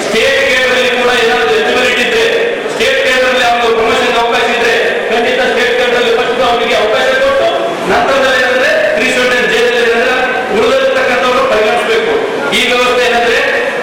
ಸ್ಟೇಟ್ ಕೇಡರ್ನಲ್ಲಿ ಕೂಡ ಏನಾದರೂ ಎಲಿಜಿಬಿಲಿಟಿ ಇದ್ರೆ, ಸ್ಟೇಟ್ ಕೇಡರ್ನಲ್ಲಿ ಅವನಿಗೆ ಪ್ರಮೋಷನ್ ಅವಕಾಶ ಇದ್ರೆ ಖಂಡಿತ ಸ್ಟೇಟ್ ಕೇಡರ್ನಲ್ಲಿ ಫಸ್ಟ್ ಅವನಿಗೆ ಅವಕಾಶ ಕೊಟ್ಟು ನಂತರದಲ್ಲಿ ಏನಂದ್ರೆ 371Jದಲ್ಲಿ ಏನಂದ್ರೆ ಉಳಿದಿರ್ತಕ್ಕಂಥವ್ರು ಪರಿಗಣಿಸಬೇಕು. ಈ ವ್ಯವಸ್ಥೆ ಏನಂದ್ರೆ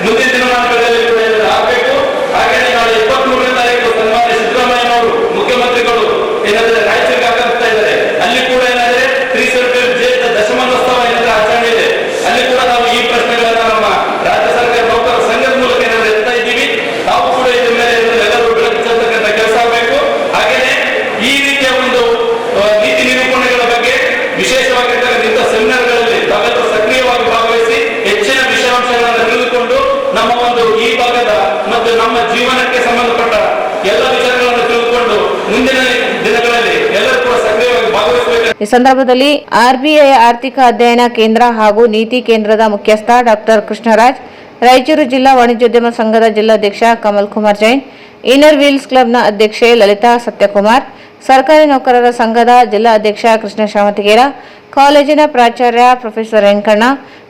ಮುಂದಿನ ದಿನಮಾನಗಳಲ್ಲಿ ಕೂಡ ಏನಾದ್ರೆ ಆಗಬೇಕು. ಹಾಗೆಯೇ ನಾಳೆ 23ನೇ ತಾರೀಕು ಸನ್ಮಾನ್ಯ ಸಿದ್ದರಾಮಯ್ಯನವರು ಮುಖ್ಯಮಂತ್ರಿಗಳು ಏನಂದ್ರೆ ರಾಯಚೂರಿಗೆ ಆಗಮಿಸ್ತಾ ಇದ್ದಾರೆ. ಅಲ್ಲಿ ಕೂಡ ಏನಂದ್ರೆ 371J ದಶಮಾನೋತ್ಸವ ಏನಾದ್ರೆ ಆಚರಣೆ ಇದೆ. ಅಲ್ಲಿ ಕೂಡ ನಾವು ಈ ಪ್ರಶ್ನೆಗಳನ್ನ ನಮ್ಮ ರಾಜ್ಯ ಸರ್ಕಾರ ನೌಕರರ ಸಂಘದ ಮೂಲಕ ಏನಾದ್ರೆ ಎತ್ತಾ ಇದ್ದೀವಿ. ನಾವು ಕೂಡ ಇದ್ರ ಮೇಲೆ ಎಲ್ಲರೂ ಬೆಳಕು ಚೆಲ್ಲತಕ್ಕಂಥ ಕೆಲಸ ಆಗಬೇಕು. ಹಾಗೇನೆ ಈ ರೀತಿಯ ಒಂದು ನೀತಿ ನಿರೂಪಣೆಗಳ ಬಗ್ಗೆ ವಿಶೇಷವಾಗಿರ್ತಕ್ಕಂಥ ಸೆಮಿನಾರ್ಗಳಲ್ಲಿ ತಾವೆಲ್ಲರೂ ಸಕ್ರಿಯವಾಗಿ ಭಾಗವಹಿಸಿ ಹೆಚ್ಚಿನ ವಿಷಯಾಂಶಗಳನ್ನು ತಿಳಿದುಕೊಂಡು ನಮ್ಮ ಒಂದು ಈ ಭಾಗದ ಮತ್ತು ನಮ್ಮ ಜೀವನಕ್ಕೆ ಸಂಬಂಧಪಟ್ಟ ಎಲ್ಲ ವಿಚಾರಗಳನ್ನು ತಿಳಿದುಕೊಂಡು ಮುಂದಿನ ದಿನಗಳಲ್ಲಿ ಎಲ್ಲರೂ ಕೂಡ ಸಕ್ರಿಯವಾಗಿ ಭಾಗವಹಿಸಬೇಕು. ಈ ಸಂದರ್ಭದಲ್ಲಿ RBI ಆರ್ಥಿಕ ಅಧ್ಯಯನ ಕೇಂದ್ರ ಹಾಗೂ ನೀತಿ ಕೇಂದ್ರದ ಮುಖ್ಯಸ್ಥ ಡಾಕ್ಟರ್ ಕೃಷ್ಣರಾಜ್, ರಾಯಚೂರು ಜಿಲ್ಲಾ ವಾಣಿಜ್ಯೋದ್ಯಮ ಸಂಘದ ಜಿಲ್ಲಾಧ್ಯಕ್ಷ ಕಮಲ್ ಕುಮಾರ್ ಜೈನ್, ಇನ್ನರ್ ವೀಲ್ಸ್ ಕ್ಲಬ್ನ ಅಧ್ಯಕ್ಷೆ ಲಲಿತಾ ಸತ್ಯಕುಮಾರ್, ಸರ್ಕಾರಿ ನೌಕರರ ಸಂಘದ ಜಿಲ್ಲಾ ಅಧ್ಯಕ್ಷ ಕೃಷ್ಣ ಶಾಮತಿಗೇರ, ಕಾಲೇಜಿನ ಪ್ರಾಚಾರ್ಯ ಪ್ರೊಫೆಸರ್ ವೆಂಕಣ್ಣ,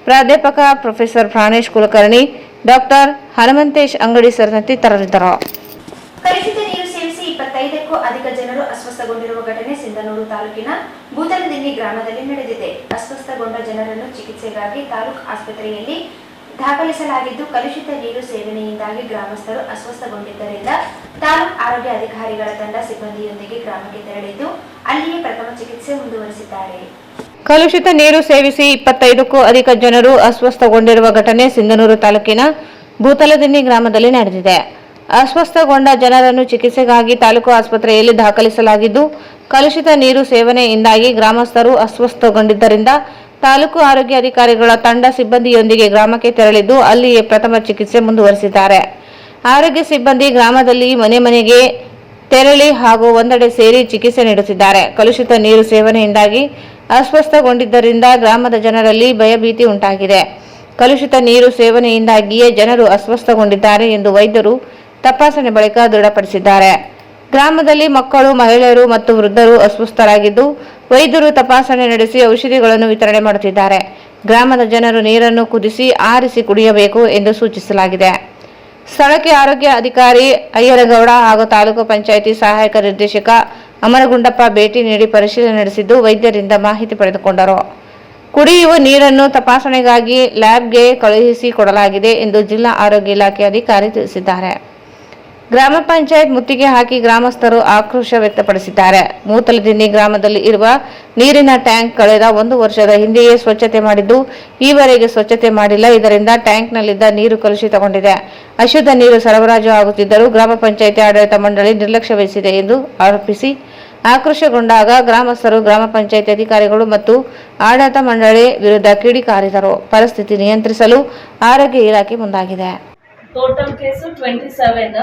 ಪ್ರಾಧ್ಯಾಪಕ ಪ್ರೊಫೆಸರ್ ಪ್ರಾಣೇಶ್ ಕುಲಕರ್ಣಿ, ಡಾಕ್ಟರ್ ಹನುಮಂತೇಶ್ ಅಂಗಡಿ ಸೇರಿದಂತೆ ಇತರರಿದ್ದರು. ಕಲುಷಿತ ನೀರು ಸೇವಿಸಿ 25ಕ್ಕೂ ಅಧಿಕ ಜನರು ಅಸ್ವಸ್ಥಗೊಂಡಿರುವ ಘಟನೆ ಸಿಂಧನೂರು ತಾಲೂಕಿನ ಭೂತನದಿನ್ನಿ ಗ್ರಾಮದಲ್ಲಿ ನಡೆದಿದೆ. ಅಸ್ವಸ್ಥಗೊಂಡ ಜನರನ್ನು ಚಿಕಿತ್ಸೆಗಾಗಿ ತಾಲೂಕು ಆಸ್ಪತ್ರೆಯಲ್ಲಿ ದಾಖಲಿಸಲಾಗಿದ್ದು, ಕಲುಷಿತ ನೀರು ಸೇವನೆಯಿಂದಾಗಿ ಗ್ರಾಮಸ್ಥರು ಅಸ್ವಸ್ಥಗೊಂಡಿದ್ದರಿಂದ ತಾಲೂಕು ಆರೋಗ್ಯ ಅಧಿಕಾರಿಗಳ ತಂಡ ಸಿಬ್ಬಂದಿಯೊಂದಿಗೆ ಗ್ರಾಮಕ್ಕೆ ತೆರಳಿದ್ದು ಅಲ್ಲಿಯೇ ಪ್ರಥಮ ಚಿಕಿತ್ಸೆ ಮುಂದುವರಿಸಿದ್ದಾರೆ. ಕಲುಷಿತ ನೀರು ಸೇವಿಸಿ 25ಕ್ಕೂ ಅಧಿಕ ಜನರು ಅಸ್ವಸ್ಥಗೊಂಡಿರುವ ಘಟನೆ ಸಿಂಧನೂರು ತಾಲೂಕಿನ ಭೂತಲದಿನ್ನಿ ಗ್ರಾಮದಲ್ಲಿ ನಡೆದಿದೆ. ಅಸ್ವಸ್ಥಗೊಂಡ ಜನರನ್ನು ಚಿಕಿತ್ಸೆಗಾಗಿ ತಾಲೂಕು ಆಸ್ಪತ್ರೆಯಲ್ಲಿ ದಾಖಲಿಸಲಾಗಿದ್ದು, ಕಲುಷಿತ ನೀರು ಸೇವನೆಯಿಂದಾಗಿ ಗ್ರಾಮಸ್ಥರು ಅಸ್ವಸ್ಥಗೊಂಡಿದ್ದರಿಂದ ತಾಲೂಕು ಆರೋಗ್ಯ ಅಧಿಕಾರಿಗಳ ತಂಡ ಸಿಬ್ಬಂದಿಯೊಂದಿಗೆ ಗ್ರಾಮಕ್ಕೆ ತೆರಳಿದ್ದು ಅಲ್ಲಿಯೇ ಪ್ರಥಮ ಚಿಕಿತ್ಸೆ ಮುಂದುವರಿಸಿದ್ದಾರೆ. ಆರೋಗ್ಯ ಸಿಬ್ಬಂದಿ ಗ್ರಾಮದಲ್ಲಿ ಮನೆ ಮನೆಗೆ ತೆರಳಿ ಹಾಗೂ ಒಂದೆಡೆ ಸೇರಿ ಚಿಕಿತ್ಸೆ ನೀಡುತ್ತಿದ್ದಾರೆ. ಕಲುಷಿತ ನೀರು ಸೇವನೆಯಿಂದಾಗಿ ಅಸ್ವಸ್ಥಗೊಂಡಿದ್ದರಿಂದ ಗ್ರಾಮದ ಜನರಲ್ಲಿ ಭಯಭೀತಿ ಉಂಟಾಗಿದೆ. ಕಲುಷಿತ ನೀರು ಸೇವನೆಯಿಂದಾಗಿಯೇ ಜನರು ಅಸ್ವಸ್ಥಗೊಂಡಿದ್ದಾರೆ ಎಂದು ವೈದ್ಯರು ತಪಾಸಣೆ ಬಳಿಕ ದೃಢಪಡಿಸಿದ್ದಾರೆ. ಗ್ರಾಮದಲ್ಲಿ ಮಕ್ಕಳು, ಮಹಿಳೆಯರು ಮತ್ತು ವೃದ್ಧರು ಅಸ್ವಸ್ಥರಾಗಿದ್ದು ವೈದ್ಯರು ತಪಾಸಣೆ ನಡೆಸಿ ಔಷಧಿಗಳನ್ನು ವಿತರಣೆ ಮಾಡುತ್ತಿದ್ದಾರೆ. ಗ್ರಾಮದ ಜನರು ನೀರನ್ನು ಕುದಿಸಿ ಆರಿಸಿ ಕುಡಿಯಬೇಕು ಎಂದು ಸೂಚಿಸಲಾಗಿದೆ. ಸ್ಥಳಕ್ಕೆ ಆರೋಗ್ಯ ಅಧಿಕಾರಿ ಅಯ್ಯರಗೌಡ ಹಾಗೂ ತಾಲೂಕು ಪಂಚಾಯಿತಿ ಸಹಾಯಕ ನಿರ್ದೇಶಕ ಅಮರಗುಂಡಪ್ಪ ಭೇಟಿ ನೀಡಿ ಪರಿಶೀಲನೆ ನಡೆಸಿದ್ದು ವೈದ್ಯರಿಂದ ಮಾಹಿತಿ ಪಡೆದುಕೊಂಡರು. ಕುಡಿಯುವ ನೀರನ್ನು ತಪಾಸಣೆಗಾಗಿ ಲ್ಯಾಬ್ಗೆ ಕಳುಹಿಸಿ ಕೊಡಲಾಗಿದೆ ಎಂದು ಜಿಲ್ಲಾ ಆರೋಗ್ಯ ಇಲಾಖೆ ಅಧಿಕಾರಿ ತಿಳಿಸಿದ್ದಾರೆ. ಗ್ರಾಮ ಪಂಚಾಯತ್ ಮುತ್ತಿಗೆ ಹಾಕಿ ಗ್ರಾಮಸ್ಥರು ಆಕ್ರೋಶ ವ್ಯಕ್ತಪಡಿಸಿದ್ದಾರೆ. ಮೂತಲದಿನ್ನಿ ಗ್ರಾಮದಲ್ಲಿ ಇರುವ ನೀರಿನ ಟ್ಯಾಂಕ್ ಕಳೆದ 1 ವರ್ಷದ ಹಿಂದೆಯೇ ಸ್ವಚ್ಛತೆ ಮಾಡಿದ್ದು ಈವರೆಗೆ ಸ್ವಚ್ಛತೆ ಮಾಡಿಲ್ಲ. ಇದರಿಂದ ಟ್ಯಾಂಕ್ನಲ್ಲಿದ್ದ ನೀರು ಕಲುಷಿತಗೊಂಡಿದೆ. ಅಶುದ್ಧ ನೀರು ಸರಬರಾಜು ಆಗುತ್ತಿದ್ದರೂ ಗ್ರಾಮ ಪಂಚಾಯಿತಿ ಆಡಳಿತ ಮಂಡಳಿ ನಿರ್ಲಕ್ಷ್ಯ ವಹಿಸಿದೆ ಎಂದು ಆರೋಪಿಸಿ ಆಕ್ರೋಶಗೊಂಡಾಗ ಗ್ರಾಮಸ್ಥರು ಗ್ರಾಮ ಪಂಚಾಯಿತಿ ಅಧಿಕಾರಿಗಳು ಮತ್ತು ಆಡಳಿತ ಮಂಡಳಿ ವಿರುದ್ಧ ಕಿಡಿಕಾರಿದರು. ಪರಿಸ್ಥಿತಿ ನಿಯಂತ್ರಿಸಲು ಆರೋಗ್ಯ ಇಲಾಖೆ ಮುಂದಾಗಿದೆ. ಟೋಟಲ್ ಕೇಸು 27,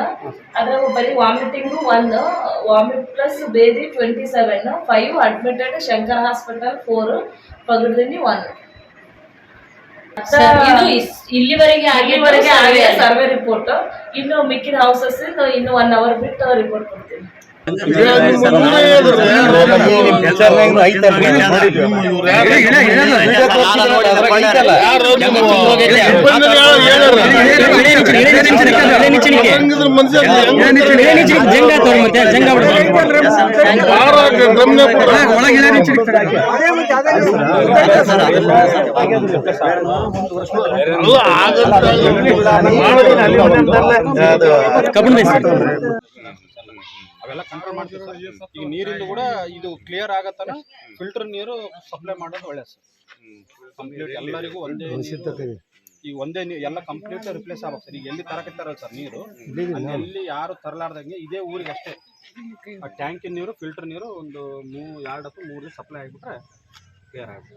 ಅದ್ರಾಗ ಬರೀ ವಾಮಿಟಿಂಗು 1, ವಾಮಿಟ್ ಪ್ಲಸ್ ಬೇದಿ 27, 5 ಅಡ್ಮಿಟೆಡ್ ಶಂಕರ್ ಹಾಸ್ಪಿಟಲ್, 4 ಪಗಡದಿನ್ನಿ 1. ಇಲ್ಲಿವರೆಗೆ ಆಗಿದೆ ಸರ್ವೆ ರಿಪೋರ್ಟ್. ಇನ್ನು ಮಿಕ್ಕಿದ ಹೌಸಸ್ ಇನ್ನು 1 ಅವರ್ ಬಿಟ್ಟು ರಿಪೋರ್ಟ್ ಕೊಡ್ತೀನಿ. ಅವೆಲ್ಲ ಕಂಟ್ರೋಲ್ ಮಾಡ್ತೀವಿ ಸರ್. ಈಗ ನೀರಿಂದ ಕೂಡ ಇದು ಕ್ಲಿಯರ್ ಆಗತ್ತಲ್ಲ, ಫಿಲ್ಟರ್ ನೀರು ಸಪ್ಲೈ ಮಾಡೋದು ಒಳ್ಳೆ ಸರ್. ಕಂಪ್ಲೀಟ್ ಎಲ್ಲರಿಗೂ ಒಂದೇ ಈಗ ಒಂದೇ ನೀರು ಎಲ್ಲ ಕಂಪ್ಲೀಟ್ ರಿಪ್ಲೇಸ್ ಆಗ್ಬೇಕು ಸರ್. ಈಗ ಎಲ್ಲಿ ತರಕತ್ತಾರಲ್ಲ ಸರ್ ನೀರು, ಎಲ್ಲಿ ಯಾರು ತರಲಾರ್ದಂಗೆ ಇದೇ ಊರಿಗೆ ಅಷ್ಟೇ ಆ ಟ್ಯಾಂಕಿನ ನೀರು, ಫಿಲ್ಟರ್ ನೀರು ಒಂದು 2 ಅಥವಾ 3 ದಿವಸ ಸಪ್ಲೈ ಆಗಿಬಿಟ್ರೆ ಕ್ಲಿಯರ್ ಆಗುತ್ತೆ.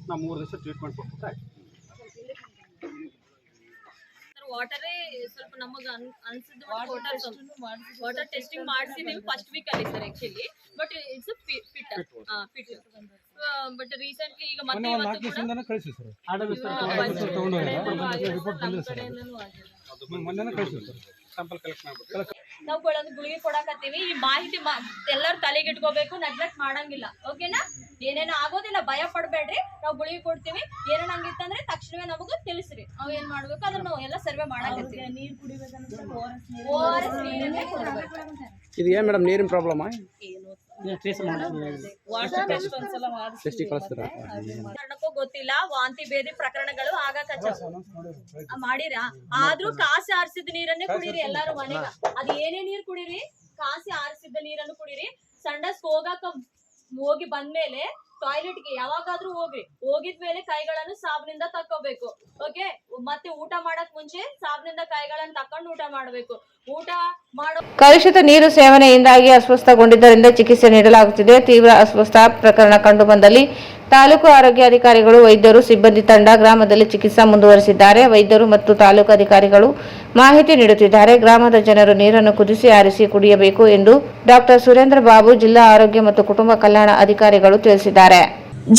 ನಾವು 3 ದಿವಸ ಟ್ರೀಟ್ಮೆಂಟ್ ಕೊಟ್ಬಿಟ್ರೆ ವಾಟರೇ ಸ್ವಲ್ಪ ನಮಗೆ ಅನ್ಸಿದ್ದು ವಾಟರ್ ಟೆಸ್ಟಿಂಗ್ ಮಾಡಿಸಿದೀವಿ ಫಸ್ಟ್ ವೀಕ್ ಅಲ್ಲಿ sir actually. But it's fit but recently ಈಗ ಮತ್ತೆ ನಾವು ಗುಳಿಗೆ ಕೊಡಕತ್ತೀವಿ. ಈ ಮಾಹಿತಿ ಎಲ್ಲರೂ ತಲೆಗೆ ಇಟ್ಕೋಬೇಕು, ನೆಗ್ಲೆಕ್ಟ್ ಮಾಡಂಗಿಲ್ಲ. ಓಕೆನಾ? ಏನೇನು ಆಗೋದಿಲ್ಲ, ಭಯ ಪಡಬೇಡ್ರಿ. ನಾವು ಗುಳಿಗೆ ಕೊಡ್ತೀವಿ. ಏನೇನು ಹಂಗಿತ್ತಂದ್ರೆ ತಕ್ಷಣವೇ ನಮಗೂ ತಿಳಿಸ್ರಿ. ನಾವು ಏನ್ ಮಾಡ್ಬೇಕು ಅದನ್ನ ನಾವು ಎಲ್ಲ ಸರ್ವೆ ಮಾಡಕತ್ತೀವಿ. ನೀರು ಕುಡಿಬೇಕಂದ್ರೆ ORS ನೀರನ್ನೇ ಕೊಡಬೇಕು. ಇದು ಏನು ಮೇಡಮ್ ನೀರಿನ ಪ್ರಾಬ್ಲಮ್? ಗೊತ್ತಿಲ್ಲ, ವಾಂತಿ ಬೇದಿ ಪ್ರಕರಣಗಳು ಆಗಾಕ ಮಾಡಿರ. ಆದ್ರೂ ಕಾಸಿ ಆರಿಸಿದ ನೀರನ್ನೇ ಕುಡೀರಿ ಎಲ್ಲಾರು ಮನೆಗ. ಅದ್ ಏನೇ ನೀರ್ ಕುಡೀರಿ, ಕಾಸಿ ಆರಿಸಿದ ನೀರನ್ನು ಕುಡೀರಿ. ಸಂಡಸ್ ಹೋಗಿ ಬಂದ್ಮೇಲೆ ಟಾಯ್ಲೆಟ್ಗೆ ಯಾವಾಗಾದ್ರೂ ಹೋಗಿದ್ಮೇಲೆ ಕೈಗಳನ್ನು ಸಾಬನಿಂದ ತಕ್ಕೋಬೇಕು. ಓಕೆ? ಮತ್ತೆ ಊಟ ಮಾಡಕ್ ಮುಂಚೆ ಸಾಬನಿಂದ ಕೈಗಳನ್ನು ತಕೊಂಡು ಊಟ ಮಾಡಬೇಕು. ಊಟ ಮಾಡೋ ಕಲುಷಿತ ನೀರು ಸೇವನೆಯಿಂದಾಗಿ ಅಸ್ವಸ್ಥಗೊಂಡಿದ್ದರಿಂದ ಚಿಕಿತ್ಸೆ ನೀಡಲಾಗುತ್ತಿದೆ. ತೀವ್ರ ಅಸ್ವಸ್ಥ ಪ್ರಕರಣ ಕಂಡು ಬಂದಲ್ಲಿ ತಾಲೂಕು ಆರೋಗ್ಯ ಅಧಿಕಾರಿಗಳು, ವೈದ್ಯರು, ಸಿಬ್ಬಂದಿ ತಂಡ ಗ್ರಾಮದಲ್ಲಿ ಚಿಕಿತ್ಸೆ ಮುಂದುವರಿಸಿದ್ದಾರೆ. ವೈದ್ಯರು ಮತ್ತು ತಾಲೂಕು ಅಧಿಕಾರಿಗಳು ಮಾಹಿತಿ ನೀಡುತ್ತಿದ್ದಾರೆ. ಗ್ರಾಮದ ಜನರು ನೀರನ್ನು ಕುದಿಸಿ ಆರಿಸಿ ಕುಡಿಯಬೇಕು ಎಂದು ಡಾಕ್ಟರ್ ಸುರೇಂದ್ರ ಬಾಬು, ಜಿಲ್ಲಾ ಆರೋಗ್ಯ ಮತ್ತು ಕುಟುಂಬ ಕಲ್ಯಾಣ ಅಧಿಕಾರಿಗಳು ತಿಳಿಸಿದ್ದಾರೆ.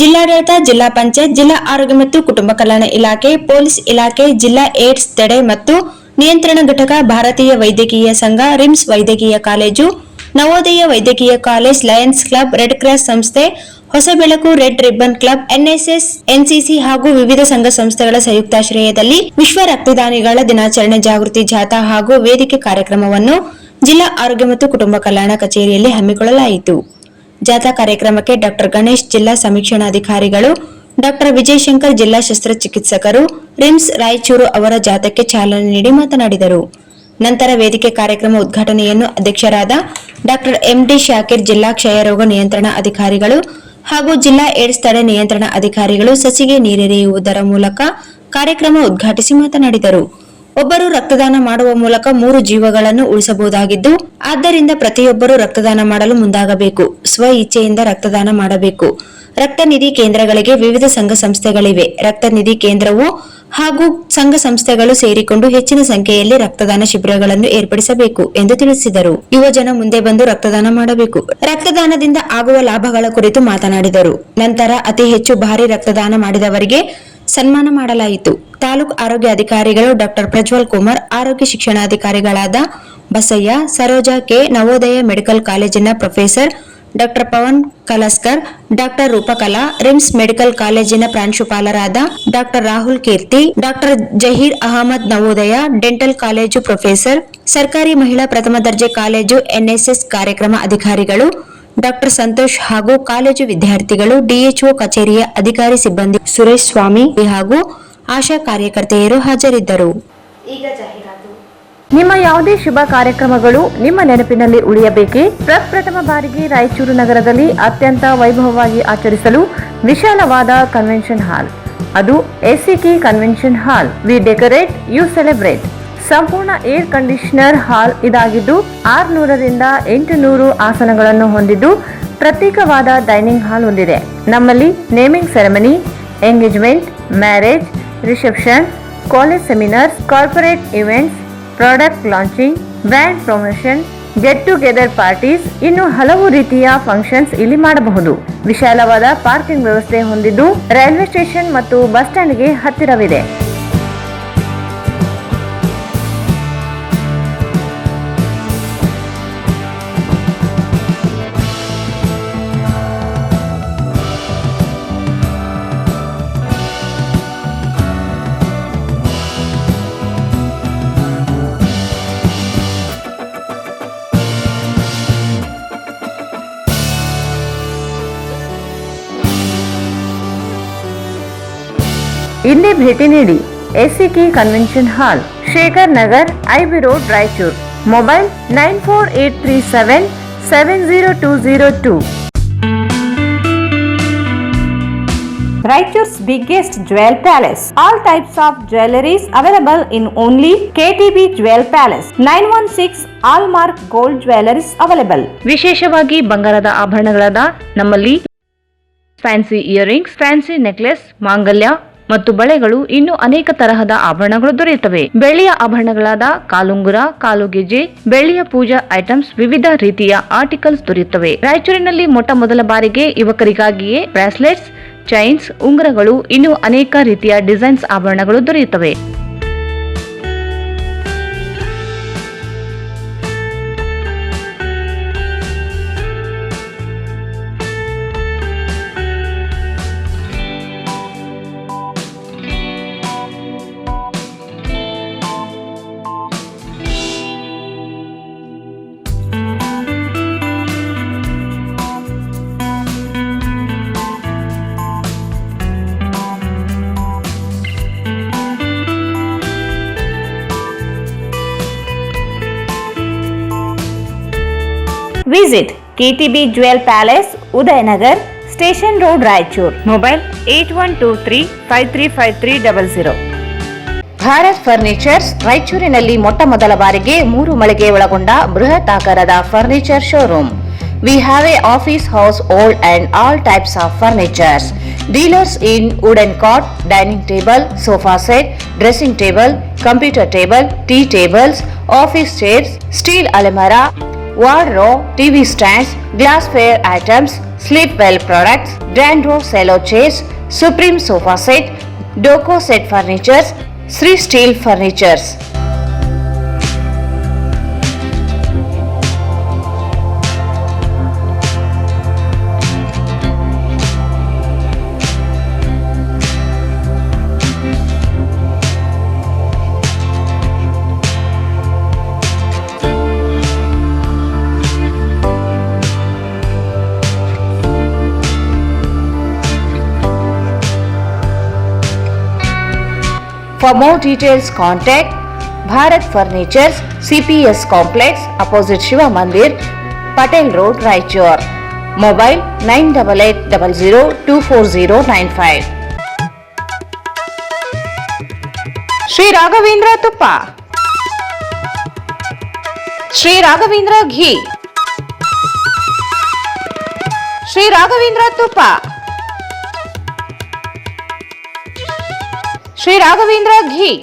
ಜಿಲ್ಲಾಡಳಿತ, ಜಿಲ್ಲಾ ಪಂಚಾಯತ್, ಜಿಲ್ಲಾ ಆರೋಗ್ಯ ಮತ್ತು ಕುಟುಂಬ ಕಲ್ಯಾಣ ಇಲಾಖೆ, ಪೊಲೀಸ್ ಇಲಾಖೆ, ಜಿಲ್ಲಾ ಏಡ್ಸ್ ತಡೆ ಮತ್ತು ನಿಯಂತ್ರಣ ಘಟಕ, ಭಾರತೀಯ ವೈದ್ಯಕೀಯ ಸಂಘ, ರಿಮ್ಸ್ ವೈದ್ಯಕೀಯ ಕಾಲೇಜು, ನವೋದಯ ವೈದ್ಯಕೀಯ college, lions club, red cross ಸಂಸ್ಥೆ, Hosabelaku, red ribbon club, NSS, NCC ಹಾಗೂ ವಿವಿಧ ಸಂಘ ಸಂಸ್ಥೆಗಳ ಸಂಯುಕ್ತಾಶ್ರಯದಲ್ಲಿ ವಿಶ್ವ ರಕ್ತದಾನಿಗಳ ದಿನಾಚರಣೆ ಜಾಗೃತಿ ಜಾಥಾ ಹಾಗೂ ವೇದಿಕೆ ಕಾರ್ಯಕ್ರಮವನ್ನು ಜಿಲ್ಲಾ ಆರೋಗ್ಯ ಮತ್ತು ಕುಟುಂಬ ಕಲ್ಯಾಣ ಕಚೇರಿಯಲ್ಲಿ ಹಮ್ಮಿಕೊಳ್ಳಲಾಯಿತು. ಜಾಥಾ ಕಾರ್ಯಕ್ರಮಕ್ಕೆ ಡಾಕ್ಟರ್ ಗಣೇಶ್, ಜಿಲ್ಲಾ ಸಮೀಕ್ಷಣಾಧಿಕಾರಿಗಳು, ಡಾಕ್ಟರ್ ವಿಜಯಶಂಕರ್ ಜಿಲ್ಲಾ ಶಸ್ತ್ರಚಿಕಿತ್ಸಕರು ರಿಮ್ಸ್ ರಾಯಚೂರು ಅವರ ಜಾಥಾಕ್ಕೆ ಚಾಲನೆ ನೀಡಿ ಮಾತನಾಡಿದರು. ನಂತರ ವೇದಿಕೆ ಕಾರ್ಯಕ್ರಮ ಉದ್ಘಾಟನೆಯನ್ನು ಅಧ್ಯಕ್ಷರಾದ ಡಾಕ್ಟರ್ ಎಂಡಿ ಶಾಕಿರ್ ಜಿಲ್ಲಾ ಕ್ಷಯರೋಗ ನಿಯಂತ್ರಣ ಅಧಿಕಾರಿಗಳು ಹಾಗೂ ಜಿಲ್ಲಾ ಏಡ್ಸ್ ತಡೆ ನಿಯಂತ್ರಣ ಅಧಿಕಾರಿಗಳು ಸಸಿಗೆ ನೀರೆರೆಯುವುದರ ಮೂಲಕ ಕಾರ್ಯಕ್ರಮ ಉದ್ಘಾಟಿಸಿ ಮಾತನಾಡಿದರು. ಒಬ್ಬರು ರಕ್ತದಾನ ಮಾಡುವ ಮೂಲಕ 3 ಜೀವಗಳನ್ನು ಉಳಿಸಬಹುದಾಗಿದ್ದು, ಆದ್ದರಿಂದ ಪ್ರತಿಯೊಬ್ಬರು ರಕ್ತದಾನ ಮಾಡಲು ಮುಂದಾಗಬೇಕು. ಸ್ವ ಇಚ್ಛೆಯಿಂದ ರಕ್ತದಾನ ಮಾಡಬೇಕು. ರಕ್ತ ನಿಧಿ ಕೇಂದ್ರಗಳಿಗೆ ವಿವಿಧ ಸಂಘ ಸಂಸ್ಥೆಗಳಿವೆ. ರಕ್ತ ನಿಧಿ ಕೇಂದ್ರವು ಹಾಗೂ ಸಂಘ ಸಂಸ್ಥೆಗಳು ಸೇರಿಕೊಂಡು ಹೆಚ್ಚಿನ ಸಂಖ್ಯೆಯಲ್ಲಿ ರಕ್ತದಾನ ಶಿಬಿರಗಳನ್ನು ಏರ್ಪಡಿಸಬೇಕು ಎಂದು ತಿಳಿಸಿದರು. ಯುವಜನ ಮುಂದೆ ಬಂದು ರಕ್ತದಾನ ಮಾಡಬೇಕು. ರಕ್ತದಾನದಿಂದ ಆಗುವ ಲಾಭಗಳ ಕುರಿತು ಮಾತನಾಡಿದರು. ನಂತರ ಅತಿ ಹೆಚ್ಚು ಬಾರಿ ರಕ್ತದಾನ ಮಾಡಿದವರಿಗೆ ಸನ್ಮಾನ ಮಾಡಲಾಯಿತು. ತಾಲೂಕು ಆರೋಗ್ಯ ಅಧಿಕಾರಿಗಳು ಡಾಕ್ಟರ್ ಪ್ರಜ್ವಲ್ ಕುಮಾರ್, ಆರೋಗ್ಯ ಶಿಕ್ಷಣಾಧಿಕಾರಿಗಳಾದ ಬಸಯ್ಯ, ಸರೋಜಾ ಕೆ, ನವೋದಯ ಮೆಡಿಕಲ್ ಕಾಲೇಜಿನ professor doctor Pavan Kalaskar, doctor Roopakala, RIMS medical ಕಾಲೇಜಿನ ಪ್ರಾಂಶುಪಾಲರಾದ doctor Rahul Keerthi, doctor Zaheer Ahmed, Navodaya dental college professor, ಸರ್ಕಾರಿ ಮಹಿಳಾ ಪ್ರಥಮ ದರ್ಜೆ ಕಾಲೇಜು ಎನ್ಎಸ್ಎಸ್ ಕಾರ್ಯಕ್ರಮ ಅಧಿಕಾರಿಗಳು ಡಾಕ್ಟರ್ ಸಂತೋಷ್ ಹಾಗೂ ಕಾಲೇಜು ವಿದ್ಯಾರ್ಥಿಗಳು, ಡಿಎಚ್ಒ ಕಚೇರಿಯ ಅಧಿಕಾರಿ ಸಿಬ್ಬಂದಿ ಸುರೇಶ್ ಸ್ವಾಮಿ ಹಾಗೂ ಆಶಾ ಕಾರ್ಯಕರ್ತೆಯರು ಹಾಜರಿದ್ದರು. ಈಗ ಜಾಹೀರಾತು. ನಿಮ್ಮ ಯಾವುದೇ ಶುಭ ಕಾರ್ಯಕ್ರಮಗಳು ನಿಮ್ಮ ನೆನಪಿನಲ್ಲಿ ಉಳಿಯಬೇಕೇ? ಪ್ರಪ್ರಥಮ ಬಾರಿಗೆ ರಾಯಚೂರು ನಗರದಲ್ಲಿ ಅತ್ಯಂತ ವೈಭವವಾಗಿ ಆಚರಿಸಲು ವಿಶಾಲವಾದ ಕನ್ವೆನ್ಷನ್ ಹಾಲ್, ಅದು ACK convention hall. We decorate, you celebrate. ಸಂಪೂರ್ಣ ಏರ್ ಕಂಡೀಷನರ್ ಹಾಲ್ ಇದಾಗಿದ್ದು 600ರಿಂದ 800 ಆಸನಗಳನ್ನು ಹೊಂದಿದ್ದು ಪ್ರತ್ಯೇಕವಾದ ಡೈನಿಂಗ್ ಹಾಲ್ ಹೊಂದಿದೆ. ನಮ್ಮಲ್ಲಿ naming ceremony, engagement, marriage, reception, college seminars, corporate events, product launching, brand promotion, get together parties, ಇನ್ನು ಹಲವು ರೀತಿಯ ಫಂಕ್ಷನ್ಸ್ ಇಲ್ಲಿ ಮಾಡಬಹುದು. ವಿಶಾಲವಾದ ಪಾರ್ಕಿಂಗ್ ವ್ಯವಸ್ಥೆ ಹೊಂದಿದ್ದು ರೈಲ್ವೆ ಸ್ಟೇಷನ್ ಮತ್ತು ಬಸ್ ಸ್ಟ್ಯಾಂಡ್ಗೆ ಹತ್ತಿರವಿದೆ. ಇಂದೇ ಭೇಟಿ ನೀಡಿ ACK convention hall, Shekhar Nagar, IB road, Raichur. Mobile 9483770202. Raichuru's biggest jewel palace. All types of jewelries available in only KTB Jewel Palace. 916 Allmark Gold Jewelries available. ವಿಶೇಷವಾಗಿ ಬಂಗಾರದ ಆಭರಣಗಳಾದ ನಮ್ಮಲ್ಲಿ ಫ್ಯಾನ್ಸಿ ಇಯರಿಂಗ್ಸ್, ಫ್ಯಾನ್ಸಿ ನೆಕ್ಲೆಸ್, ಮಾಂಗಲ್ಯ ಮತ್ತು ಬಳೆಗಳು, ಇನ್ನು ಅನೇಕ ತರಹದ ಆಭರಣಗಳು ದೊರೆಯುತ್ತವೆ. ಬೆಳ್ಳಿಯ ಆಭರಣಗಳಾದ ಕಾಲುಂಗುರ, ಕಾಲುಗೆಜೆ, ಬೆಳ್ಳಿಯ ಪೂಜಾ ಐಟಮ್ಸ್, ವಿವಿಧ ರೀತಿಯ ಆರ್ಟಿಕಲ್ಸ್ ದೊರೆಯುತ್ತವೆ. ರಾಯಚೂರಿನಲ್ಲಿ ಮೊಟ್ಟ ಬಾರಿಗೆ ಯುವಕರಿಗಾಗಿಯೇ ಬ್ರಾಸ್ಲೆಟ್ಸ್, ಚೈನ್ಸ್, ಉಂಗುರಗಳು, ಇನ್ನು ಅನೇಕ ರೀತಿಯ ಡಿಸೈನ್ಸ್ ಆಭರಣಗಳು ದೊರೆಯುತ್ತವೆ. Visit KTB Jewel Palace, Udayanagar, Station Road, Raichur. Mobile 8123535300. Bharat furnitures ರಾಯಚೂರಿನಲ್ಲಿ ಮೊಟ್ಟ ಬಾರಿಗೆ 3 ಮಳಿಗೆ ಒಳಗೊಂಡ ಬೃಹತ್ ಆಕಾರದ furniture showroom. We have a office house, old and all types of furnitures. Dealers in wooden cot, dining table, sofa set, dressing table, computer table, tea tables, office chairs, steel almirah, wardrobe, TV stands, glassware items, sleepwell products, Dandro cello chairs, Supreme sofa set, Doco set furnitures, Sri Steel furnitures. For more details, contact Bharat Furnitures, CPS Complex, opposite Shiva Mandir, Patel Road, Raichur. Mobile 9880024095. Sri Raghavendra Tuppa, Sri Raghavendra Ghee, Sri Raghavendra Tuppa, Sri Raghavendra Ghee.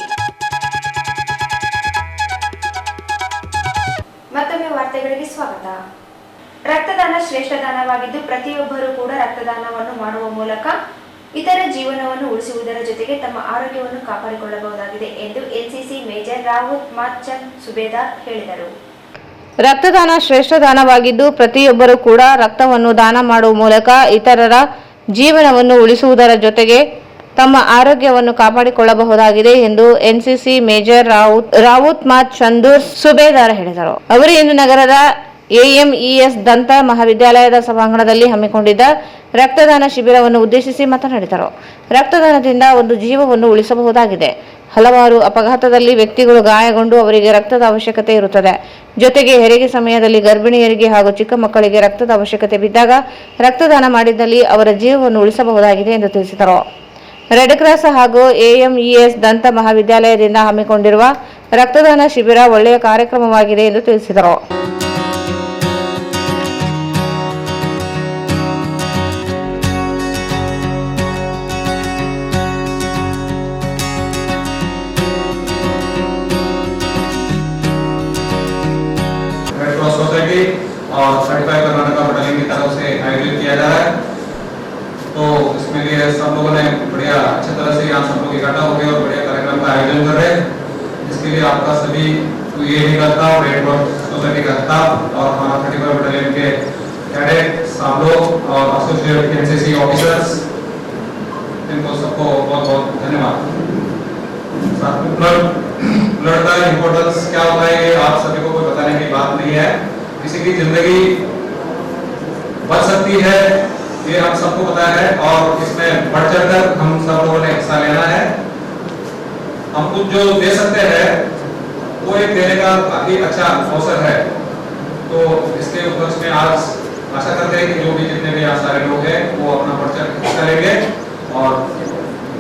ಮತ್ತೊಮ್ಮೆ ವಾರ್ತೆಗಳಿಗೆ ಸ್ವಾಗತ. ರಕ್ತದಾನ ಶ್ರೇಷ್ಠ ದಾನವಾಗಿದ್ದು ಪ್ರತಿಯೊಬ್ಬರೂ ಕೂಡ ರಕ್ತದಾನವನ್ನು ಮಾಡುವ ಮೂಲಕ ಇತರ ಜೀವನವನ್ನು ಉಳಿಸುವುದರ ಜೊತೆಗೆ ತಮ್ಮ ಆರೋಗ್ಯವನ್ನು ಕಾಪಾಡಿಕೊಳ್ಳಬಹುದಾಗಿದೆ ಎಂದು ಎನ್ಸಿಸಿ ಮೇಜರ್ ರಾವತ್ ಮಾಚಂದ್ ಸುಬೇದಾರ್ ಹೇಳಿದರು. ರಕ್ತದಾನ ಶ್ರೇಷ್ಠ ದಾನವಾಗಿದ್ದು ಪ್ರತಿಯೊಬ್ಬರೂ ಕೂಡ ರಕ್ತವನ್ನು ದಾನ ಮಾಡುವ ಮೂಲಕ ಇತರರ ಜೀವನವನ್ನು ಉಳಿಸುವುದರ ಜೊತೆಗೆ ತಮ್ಮ ಆರೋಗ್ಯವನ್ನು ಕಾಪಾಡಿಕೊಳ್ಳಬಹುದಾಗಿದೆ ಎಂದು ಎನ್ಸಿಸಿ ಮೇಜರ್ ರಾವತ್ ಮಾಚಂದೂರ್ ಸುಬೇದಾರ್ ಹೇಳಿದರು. ಅವರು ಇಂದು ನಗರದ AMES ದಂತ ಮಹಾವಿದ್ಯಾಲಯದ ಸಭಾಂಗಣದಲ್ಲಿ ಹಮ್ಮಿಕೊಂಡಿದ್ದ ರಕ್ತದಾನ ಶಿಬಿರವನ್ನು ಉದ್ದೇಶಿಸಿ ಮಾತನಾಡಿದರು. ರಕ್ತದಾನದಿಂದ ಒಂದು ಜೀವವನ್ನು ಉಳಿಸಬಹುದಾಗಿದೆ. ಹಲವಾರು ಅಪಘಾತದಲ್ಲಿ ವ್ಯಕ್ತಿಗಳು ಗಾಯಗೊಂಡು ಅವರಿಗೆ ರಕ್ತದ ಅವಶ್ಯಕತೆ ಇರುತ್ತದೆ. ಜೊತೆಗೆ ಹೆರಿಗೆ ಸಮಯದಲ್ಲಿ ಗರ್ಭಿಣಿಯರಿಗೆ ಹಾಗೂ ಚಿಕ್ಕ ಮಕ್ಕಳಿಗೆ ರಕ್ತದ ಅವಶ್ಯಕತೆ ಬಿದ್ದಾಗ ರಕ್ತದಾನ ಮಾಡಿದ್ದಲ್ಲಿ ಅವರ ಜೀವವನ್ನು ಉಳಿಸಬಹುದಾಗಿದೆ ಎಂದು ತಿಳಿಸಿದರು. ರೆಡ್ ಕ್ರಾಸ್ ಹಾಗೂ AMES ದಂತ ಮಹಾವಿದ್ಯಾಲಯದಿಂದ ಹಮ್ಮಿಕೊಂಡಿರುವ ರಕ್ತದಾನ ಶಿಬಿರ ಒಳ್ಳೆಯ ಕಾರ್ಯಕ್ರಮವಾಗಿದೆ ಎಂದು ತಿಳಿಸಿದರು. सोसाइटी और सर्टिफाइड कर्नाटका बटालियन की तरफ से आयोजित किया जा रहा है। तो इसमें लिए सब लोगों ने बढ़िया अच्छी तरह से यहाँ सब लोग इकट्ठा हो गए और बढ़िया कार्यक्रम का आयोजन कर रहे हैं, जिसके लिए आपका सभी ये करता रेड क्रॉस सोसाइटी का स्टाफ और हमारा 35 बटालियन के कैडेट सब लोग और एसोसिएट एनसीसी ऑफिसर्स, इनको सबको बहुत बहुत धन्यवाद। ब्लड का इम्पोर्टेंस क्या होता है ये आप सभी को कोई बताने की बात नहीं है। किसी की जिंदगी बच सकती है ये हम सबको पता है और इसमें बढ़ चढ़कर हम सब लोगों ने हिस्सा लेना है। हम कुछ जो दे सकते हैं वो एक देने का काफी अच्छा अवसर है। तो इसके उपलक्ष्य में आज आशा करते हैं कि जो भी जितने भी यहाँ सारे लोग हैं वो अपना बढ़ चढ़ हिस्सा लेंगे और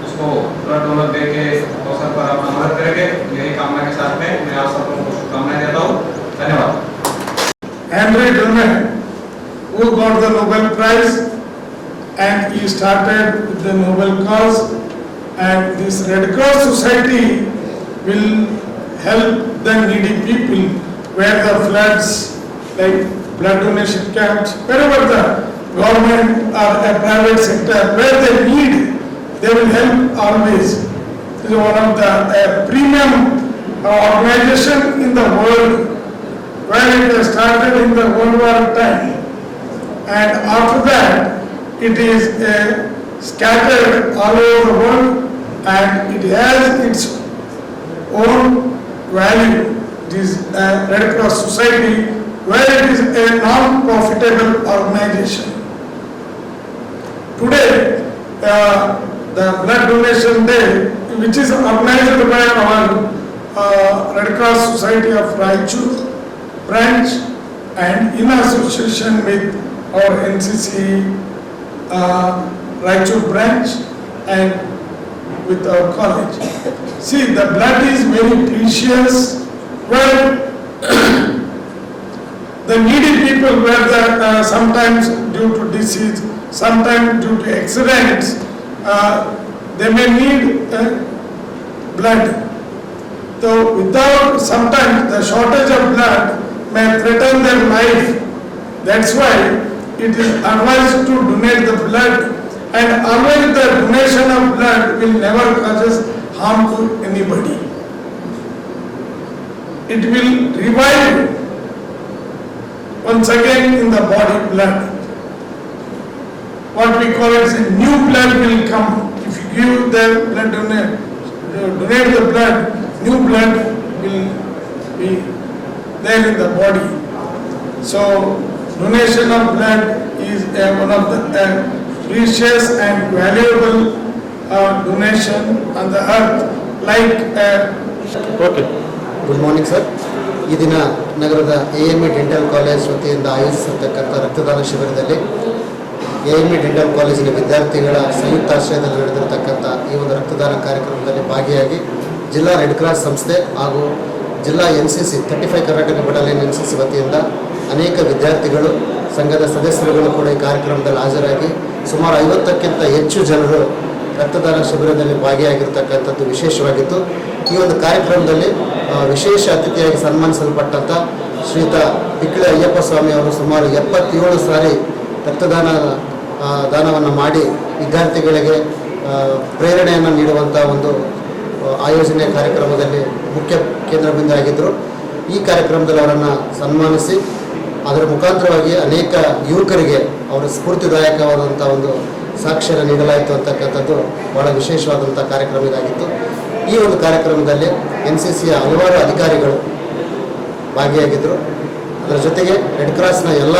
उसको ब्लड डोनर दे के अवसर पर अपना मदद करेंगे। यही कामना के साथ में मैं आप सब लोगों को शुभकामनाएं देता हूँ। धन्यवाद। Henry Dunant, who got the Nobel Prize, and he started with the Nobel cause, and this Red Cross Society will help the needy people where the floods, like blood donation camps, wherever the government or a private sector, where they need, they will help always. It is one of the premium organization in the world, where it has started in the World War time, and after that it is scattered all over the world, and it has its own value. It is a Red Cross Society, where it is a non-profitable organization. Today, the Blood Donation Day, which is organized by our Red Cross Society of Raichur branch and in association with our NCC Raichur branch and with our college. See, the blood is very precious. Well, the needy people were sometimes due to disease, sometimes due to accidents, they may need blood. So without, sometimes the shortage of blood may threaten their life. That's why it is advised to donate the blood, and always the donation of blood will never cause harm to anybody. It will revive once again in the body blood. What we call as a new blood will come. If you give the blood donate the blood, new blood will be there in the body. So donation of blood is one of the precious and valuable donation on the earth, like good morning sir. ಈ ದಿನ ನಗರದ AME dental college ವತಿಯಿಂದ ಆಯೋಜಿಸಿರ್ತಕ್ಕಂಥ ರಕ್ತದಾನ ಶಿಬಿರದಲ್ಲಿ AME dental ಕಾಲೇಜಿನ ವಿದ್ಯಾರ್ಥಿಗಳ ಸಂಯುಕ್ತಾಶ್ರಯದಲ್ಲಿ ನಡೆದಿರತಕ್ಕಂಥ ಈ ಒಂದು ರಕ್ತದಾನ ಕಾರ್ಯಕ್ರಮದಲ್ಲಿ ಭಾಗಿಯಾಗಿ ಜಿಲ್ಲಾ ರೆಡ್ ಕ್ರಾಸ್ ಸಂಸ್ಥೆ ಹಾಗೂ ಜಿಲ್ಲಾ NCC 35 ಕರ್ನಾಟಕ ಬಟಾಲಿಯನ್ NCC ವತಿಯಿಂದ ಅನೇಕ ವಿದ್ಯಾರ್ಥಿಗಳು ಸಂಘದ ಸದಸ್ಯರುಗಳು ಕೂಡ ಈ ಕಾರ್ಯಕ್ರಮದಲ್ಲಿ ಹಾಜರಾಗಿ ಸುಮಾರು 50ಕ್ಕಿಂತ ಹೆಚ್ಚು ಜನರು ರಕ್ತದಾನ ಶಿಬಿರದಲ್ಲಿ ಭಾಗಿಯಾಗಿರ್ತಕ್ಕಂಥದ್ದು ವಿಶೇಷವಾಗಿತ್ತು. ಈ ಒಂದು ಕಾರ್ಯಕ್ರಮದಲ್ಲಿ ವಿಶೇಷ ಅತಿಥಿಯಾಗಿ ಸನ್ಮಾನಿಸಲ್ಪಟ್ಟಂಥ ಶ್ರೀಯುತ ಬಿಕ್ಕಿಳೆ ಅಯ್ಯಪ್ಪ ಸ್ವಾಮಿ ಅವರು ಸುಮಾರು 77 ಸಾರಿ ದಾನವನ್ನು ಮಾಡಿ ವಿದ್ಯಾರ್ಥಿಗಳಿಗೆ ಪ್ರೇರಣೆಯನ್ನು ನೀಡುವಂಥ ಒಂದು ಆಯೋಜನೆ ಕಾರ್ಯಕ್ರಮದಲ್ಲಿ ಮುಖ್ಯ ಕೇಂದ್ರ ಬಿಂದು ಆಗಿದ್ದರು. ಈ ಕಾರ್ಯಕ್ರಮದಲ್ಲಿ ಅವರನ್ನು ಸನ್ಮಾನಿಸಿ ಅದರ ಮುಖಾಂತರವಾಗಿ ಅನೇಕ ಯುವಕರಿಗೆ ಅವರ ಸ್ಫೂರ್ತಿದಾಯಕವಾದಂಥ ಒಂದು ಸಾಕ್ಷ್ಯನ ನೀಡಲಾಯಿತು ಅಂತಕ್ಕಂಥದ್ದು ಭಾಳ ವಿಶೇಷವಾದಂಥ ಕಾರ್ಯಕ್ರಮ ಇದಾಗಿತ್ತು. ಈ ಒಂದು ಕಾರ್ಯಕ್ರಮದಲ್ಲಿ NCCಯ ಹಲವಾರು ಅಧಿಕಾರಿಗಳು ಭಾಗಿಯಾಗಿದ್ದರು. ಅದರ ಜೊತೆಗೆ ರೆಡ್ ಕ್ರಾಸ್ನ ಎಲ್ಲ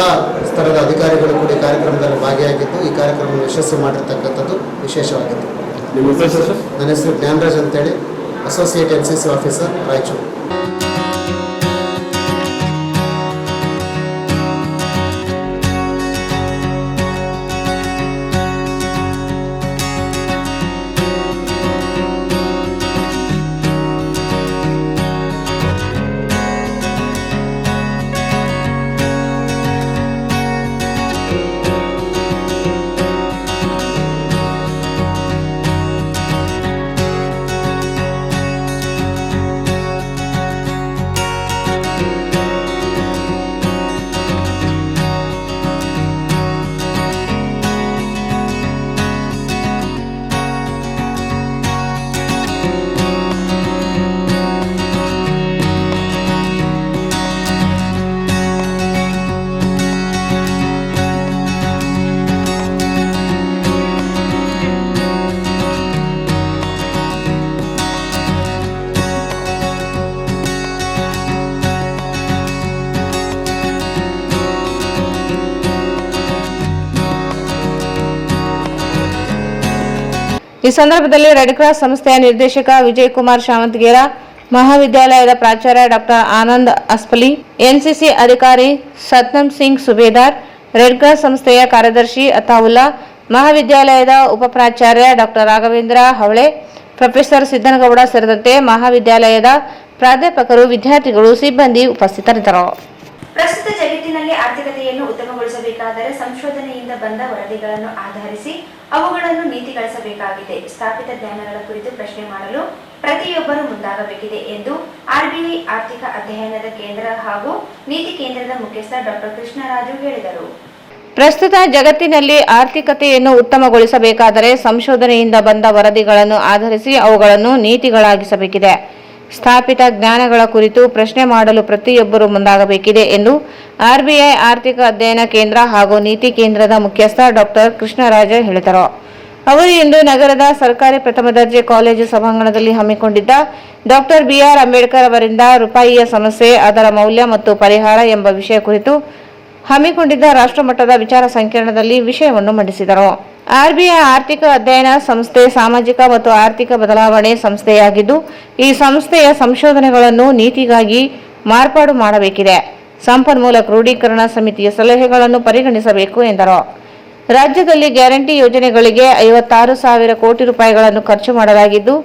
ಸ್ತರದ ಅಧಿಕಾರಿಗಳು ಕೂಡ ಈ ಕಾರ್ಯಕ್ರಮದಲ್ಲಿ ಭಾಗಿಯಾಗಿದ್ದು ಈ ಕಾರ್ಯಕ್ರಮವನ್ನು ಯಶಸ್ವಿ ಮಾಡಿರ್ತಕ್ಕಂಥದ್ದು ವಿಶೇಷವಾಗಿತ್ತು. ನನ್ನ ಹೆಸರು ಜ್ಞಾನರಾಜ್ ಅಂತೇಳಿ, ಅಸೋಸಿಯೇಟ್ NCC ಆಫೀಸರ್, ರಾಯಚೂರು. ಈ ಸಂದರ್ಭದಲ್ಲಿ ರೆಡ್ ಕ್ರಾಸ್ ಸಂಸ್ಥೆಯ ನಿರ್ದೇಶಕ ವಿಜಯ್ ಕುಮಾರ್ ಶಾವಂತಗೇರ, ಮಹಾವಿದ್ಯಾಲಯದ ಪ್ರಾಚಾರ್ಯ ಡಾಕ್ಟರ್ ಆನಂದ್ ಅಸ್ಪಲಿ, NCC ಅಧಿಕಾರಿ ಸತ್ನಂ ಸಿಂಗ್ ಸುಬೇದಾರ್, ರೆಡ್ ಕ್ರಾಸ್ ಸಂಸ್ಥೆಯ ಕಾರ್ಯದರ್ಶಿ ಅತಾವುಲ್ಲಾ, ಮಹಾವಿದ್ಯಾಲಯದ ಉಪಪ್ರಾಚಾರ್ಯ ಡಾಕ್ಟರ್ ರಾಘವೇಂದ್ರ ಹವಳೆ, ಪ್ರೊಫೆಸರ್ ಸಿದ್ದನಗೌಡ ಸೇರಿದಂತೆ ಮಹಾವಿದ್ಯಾಲಯದ ಪ್ರಾಧ್ಯಾಪಕರು, ವಿದ್ಯಾರ್ಥಿಗಳು, ಸಿಬ್ಬಂದಿ ಉಪಸ್ಥಿತರಿದ್ದರು. ಪ್ರಸ್ತುತ ಜಗತ್ತಿನಲ್ಲಿ ಆರ್ಥಿಕತೆಯನ್ನು ಉತ್ತಮಗೊಳಿಸಬೇಕಾದರೆ ಸಂಶೋಧನೆಯಿಂದ ಬಂದ ವರದಿಗಳನ್ನು ಆಧರಿಸಿ ಅವುಗಳನ್ನು ನೀತಿಗೊಳಿಸಬೇಕಾಗಿದೆ. ಸ್ಥಾಪಿತ ಜ್ಞಾನಗಳ ಕುರಿತು ಪ್ರಶ್ನೆ ಮಾಡಲು ಪ್ರತಿಯೊಬ್ಬರೂ ಮುಂದಾಗಬೇಕಿದೆ ಎಂದು RBI ಆರ್ಥಿಕ ಅಧ್ಯಯನದ ಕೇಂದ್ರ ಹಾಗೂ ನೀತಿ ಕೇಂದ್ರದ ಮುಖ್ಯಸ್ಥ ಡಾಕ್ಟರ್ ಕೃಷ್ಣರಾಜು ಹೇಳಿದರು. ಪ್ರಸ್ತುತ ಜಗತ್ತಿನಲ್ಲಿ ಆರ್ಥಿಕತೆಯನ್ನು ಉತ್ತಮಗೊಳಿಸಬೇಕಾದರೆ ಸಂಶೋಧನೆಯಿಂದ ಬಂದ ವರದಿಗಳನ್ನು ಆಧರಿಸಿ ಅವುಗಳನ್ನು ನೀತಿಗಳಾಗಿಸಬೇಕಿದೆ. ಸ್ಥಾಪಿತ ಜ್ಞಾನಗಳ ಕುರಿತು ಪ್ರಶ್ನೆ ಮಾಡಲು ಪ್ರತಿಯೊಬ್ಬರೂ ಮುಂದಾಗಬೇಕಿದೆ ಎಂದು RBI ಆರ್ಥಿಕ ಅಧ್ಯಯನ ಕೇಂದ್ರ ಹಾಗೂ ನೀತಿ ಕೇಂದ್ರದ ಮುಖ್ಯಸ್ಥ ಡಾಕ್ಟರ್ ಕೃಷ್ಣರಾಜ ಹೇಳಿದರು. ಅವರು ಇಂದು ನಗರದ ಸರ್ಕಾರಿ ಪ್ರಥಮ ದರ್ಜೆ ಕಾಲೇಜು ಸಭಾಂಗಣದಲ್ಲಿ ಹಮ್ಮಿಕೊಂಡಿದ್ದ ಡಾಕ್ಟರ್ BR ಅಂಬೇಡ್ಕರ್ ಅವರಿಂದ ರೂಪಾಯಿಯ ಸಮಸ್ಯೆ, ಅದರ ಮೌಲ್ಯ ಮತ್ತು ಪರಿಹಾರ ಎಂಬ ವಿಷಯ ಕುರಿತು ಹಮ್ಮಿಕೊಂಡಿದ್ದ ರಾಷ್ಟ್ರಮಟ್ಟದ ವಿಚಾರ ಸಂಕಿರಣದಲ್ಲಿ ವಿಷಯವನ್ನು ಮಂಡಿಸಿದರು. RBI ಆರ್ಥಿಕ ಅಧ್ಯಯನ ಸಂಸ್ಥೆ ಸಾಮಾಜಿಕ ಮತ್ತು ಆರ್ಥಿಕ ಬದಲಾವಣೆ ಸಂಸ್ಥೆಯಾಗಿದ್ದು, ಈ ಸಂಸ್ಥೆಯ ಸಂಶೋಧನೆಗಳನ್ನು ನೀತಿಗಾಗಿ ಮಾರ್ಪಾಡು ಮಾಡಬೇಕಿದೆ. ಸಂಪನ್ಮೂಲ ಕ್ರೋಢೀಕರಣ ಸಮಿತಿಯ ಸಲಹೆಗಳನ್ನು ಪರಿಗಣಿಸಬೇಕು ಎಂದರು. ರಾಜ್ಯದಲ್ಲಿ ಗ್ಯಾರಂಟಿ ಯೋಜನೆಗಳಿಗೆ 56,000 ಕೋಟಿ ರೂಪಾಯಿಗಳನ್ನು ಖರ್ಚು ಮಾಡಲಾಗಿದ್ದು,